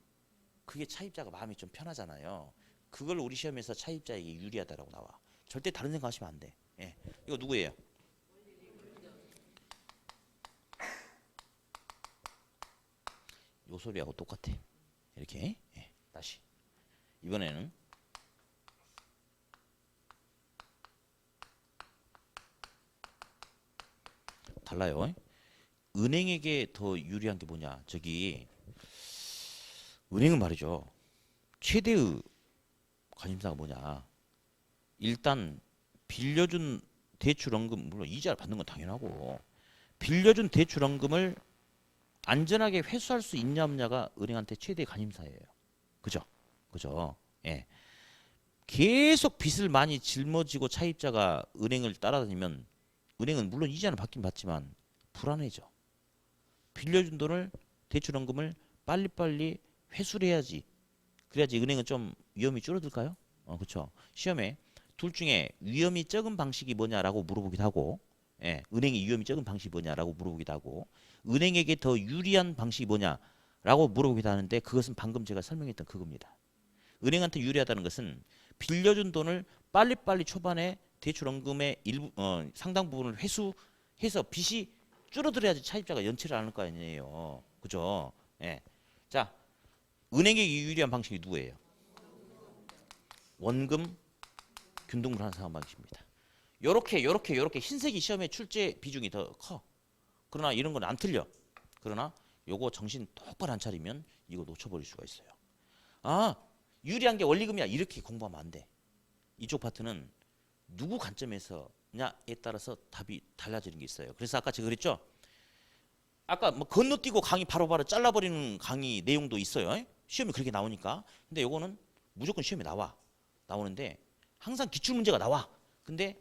Speaker 1: 그게 차입자가 마음이 좀 편하잖아요. 그걸 우리 시험에서 차입자에게 유리하다라고 나와. 절대 다른 생각하시면 안 돼. 예. 이거 누구예요? 요 소리하고 똑같아. 이렇게. 예. 다시. 이번에는 달라요. 은행에게 더 유리한 게 뭐냐? 저기 은행은 말이죠. 최대의 관심사가 뭐냐? 일단 빌려준 대출원금 물론 이자를 받는 건 당연하고 빌려준 대출원금을 안전하게 회수할 수 있냐 없냐가 은행한테 최대의 관심사예요. 그죠? 그죠? 예. 계속 빚을 많이 짊어지고 차입자가 은행을 따라다니면 은행은 물론 이자는 받긴 받지만 불안해져. 빌려준 돈을 대출원금을 빨리빨리 회수를 해야지. 그래야지 은행은 좀 위험이 줄어들까요? 그렇죠. 시험에 둘 중에 위험이 적은 방식이 뭐냐라고 물어보기도 하고, 예, 은행이 위험이 적은 방식이 뭐냐라고 물어보기도 하고, 은행에게 더 유리한 방식이 뭐냐라고 물어보기도 하는데 그것은 방금 제가 설명했던 그겁니다. 은행한테 유리하다는 것은 빌려준 돈을 빨리빨리 초반에 대출원금의 일부 상당 부분을 회수해서 빚이 줄어들어야지 차입자가 연체를 안 할 거 아니에요. 그죠? 예. 자, 은행에게 유리한 방식이 누구예요? 원금 균등분할 상환 방식입니다. 요렇게 흰색이 시험에 출제 비중이 더 커. 그러나 이런 건 안 틀려. 그러나 요거 정신 똑바로 안 차리면 이거 놓쳐버릴 수가 있어요. 아, 유리한 게 원리금이야. 이렇게 공부하면 안 돼. 이쪽 파트는 누구 관점에서냐에 따라서 답이 달라지는 게 있어요. 그래서 아까 제가 그랬죠. 아까 뭐 건너뛰고 강의 바로바로 잘라버리는 강의 내용도 있어요. 시험이 그렇게 나오니까. 근데 요거는 무조건 시험에 나오는데 항상 기출 문제가 나와. 근데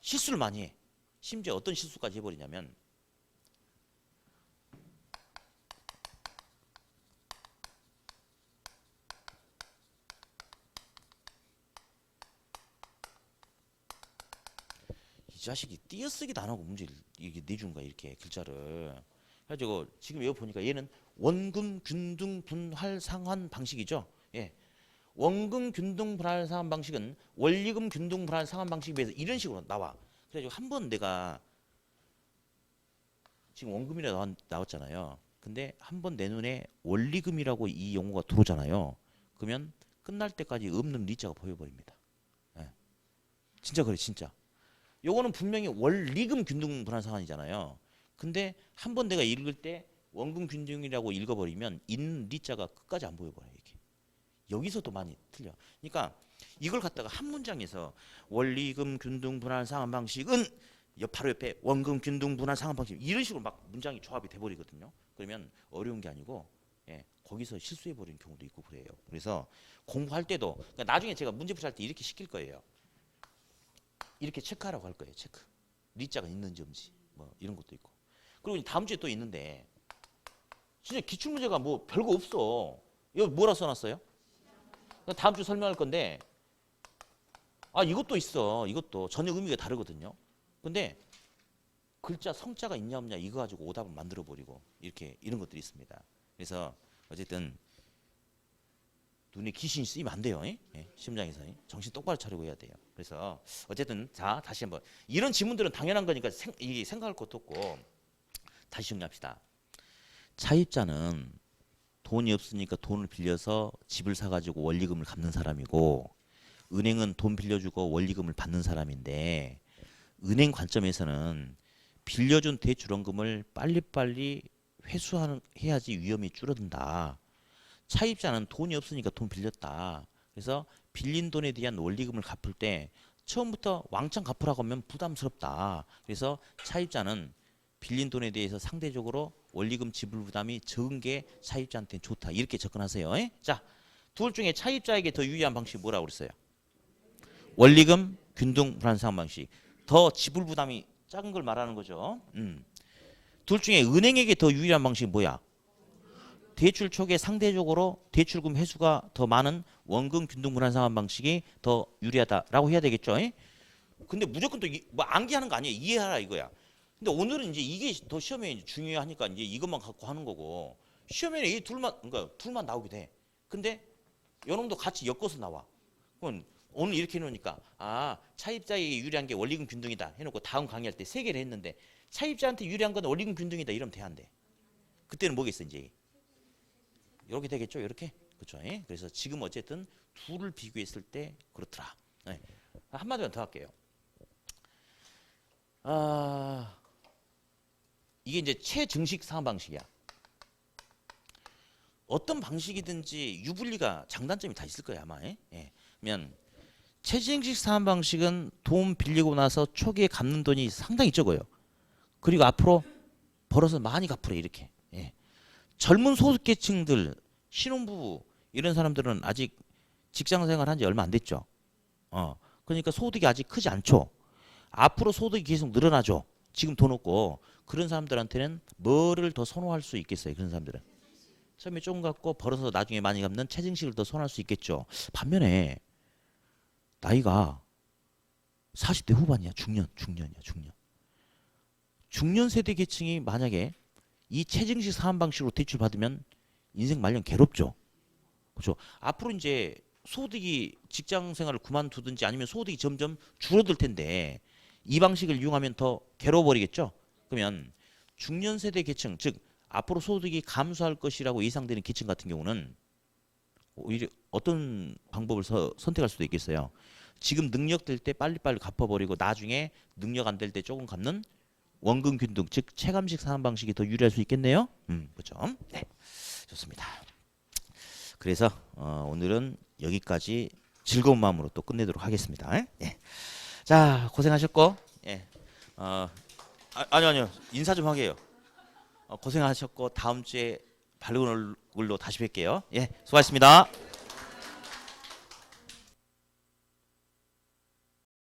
Speaker 1: 실수를 많이 해. 심지어 어떤 실수까지 해버리냐면 이 자식이 띄어쓰기도 안 하고 문제를 이렇게 내준 거야. 이렇게 글자를. 그래가지고 지금 여기 보니까 얘는 원금 균등 분할 상환 방식이죠. 예. 원금 균등 분할 상환 방식은 원리금 균등 분할 상환 방식에 비해서 이런 식으로 나와. 그래가지고 한번 내가 지금 원금이라 나왔잖아요. 근데 한번 내 눈에 원리금이라고 이 용어가 들어오잖아요. 그러면 끝날 때까지 없는 리자가 보여버립니다. 예. 진짜 그래 진짜. 요거는 분명히 원리금 균등 분할 상환이잖아요. 근데 한번 내가 읽을 때 원금 균등이라고 읽어버리면 인 리자가 끝까지 안 보여버려요. 이게. 여기서도 많이 틀려. 그러니까 이걸 갖다가 한 문장에서 원리금 균등 분할 상환 방식은 바로 옆에 원금 균등 분할 상환 방식 이런 식으로 막 문장이 조합이 돼버리거든요. 그러면 어려운 게 아니고 거기서 실수해버리는 경우도 있고 그래요. 그래서 공부할 때도 그러니까 나중에 제가 문제풀이 할 때 이렇게 시킬 거예요. 이렇게 체크하라고 할 거예요. 체크. 리자가 있는지 없는지 뭐 이런 것도 있고. 그리고 다음 주에 또 있는데 진짜 기출문제가 뭐 별거 없어. 이거 뭐라 써놨어요? 다음 주 설명할 건데 이것도 있어. 이것도 전혀 의미가 다르거든요. 근데 글자 성자가 있냐 없냐 이거 가지고 오답을 만들어 버리고 이렇게 이런 것들이 있습니다. 그래서 어쨌든 눈에 귀신이 쓰이면 안 돼요. 시험장에서 정신 똑바로 차리고 해야 돼요. 그래서 어쨌든 자 다시 한번 이런 지문들은 당연한 거니까 생각할 것도 없고 다시 정리합시다. 차입자는 돈이 없으니까 돈을 빌려서 집을 사가지고 원리금을 갚는 사람이고 은행은 돈 빌려주고 원리금을 받는 사람인데 은행 관점에서는 빌려준 대출원금을 빨리빨리 회수해야지 위험이 줄어든다. 차입자는 돈이 없으니까 돈 빌렸다. 그래서 빌린 돈에 대한 원리금을 갚을 때 처음부터 왕창 갚으라고 하면 부담스럽다. 그래서 차입자는 빌린 돈에 대해서 상대적으로 원리금 지불 부담이 적은 게 차입자한테는 좋다. 이렇게 접근하세요. 자, 둘 중에 차입자에게 더 유리한 방식이 뭐라고 그랬어요? 원리금 균등 분할 상환 방식. 더 지불 부담이 작은 걸 말하는 거죠. 둘 중에 은행에게 더 유리한 방식이 뭐야? 대출 초기에 상대적으로 대출금 회수가 더 많은 원금 균등 분할 상환 방식이 더 유리하다라고 해야 되겠죠. 근데 무조건 또 뭐 암기하는 거 아니에요. 이해하라 이거야. 근데 오늘은 이제 이게 더 시험에 중요하니까 이제 이것만 갖고 하는 거고 시험에는 이 둘만 나오게 돼. 근데 요놈도 같이 엮어서 나와. 그럼 오늘 이렇게 해놓으니까 차입자에게 유리한 게 원리금 균등이다 해놓고 다음 강의할 때 세 개를 했는데 차입자한테 유리한 건 원리금 균등이다 이러면 돼 안 돼? 그때는 뭐겠어 이제? 이렇게 되겠죠 이렇게? 그렇죠? 그래서 지금 어쨌든 둘을 비교했을 때 그렇더라. 한마디만 더 할게요. 이게 이제 최증식 상환 방식이야. 어떤 방식이든지 유불리가 장단점이 다 있을 거야 아마. 그러면 최증식 상환 방식은 돈 빌리고 나서 초기에 갚는 돈이 상당히 적어요. 그리고 앞으로 벌어서 많이 갚으래 이렇게. 젊은 소득계층들, 신혼부부 이런 사람들은 아직 직장생활 한 지 얼마 안 됐죠. 그러니까 소득이 아직 크지 않죠. 앞으로 소득이 계속 늘어나죠. 지금 돈 없고 그런 사람들한테는 뭐를 더 선호할 수 있겠어요. 그런 사람들은 처음에 조금 갚고 벌어서 나중에 많이 갚는 최증식을 더 선호할 수 있겠죠. 반면에 나이가 40대 후반이야. 중년이야. 중년 세대 계층이 만약에 이 최증식 상환 방식으로 대출 받으면 인생 말년 괴롭죠. 그렇죠. 앞으로 이제 소득이 직장 생활을 그만두든지 아니면 소득이 점점 줄어들 텐데 이 방식을 이용하면 더 괴로워버리겠죠. 그러면 중년 세대 계층, 즉 앞으로 소득이 감소할 것이라고 예상되는 계층 같은 경우는 오히려 어떤 방법을 선택할 수도 있겠어요. 지금 능력 될 때 빨리빨리 갚아버리고 나중에 능력 안 될 때 조금 갚는 원금 균등, 즉 체감식 상환 방식이 더 유리할 수 있겠네요. 그렇죠. 네, 좋습니다. 그래서 오늘은 여기까지 즐거운 마음으로 또 끝내도록 하겠습니다. 자, 고생하셨고, 아니요, 인사 좀 하게요. 고생하셨고 다음 주에 밝은 얼굴로 다시 뵐게요. 수고하셨습니다.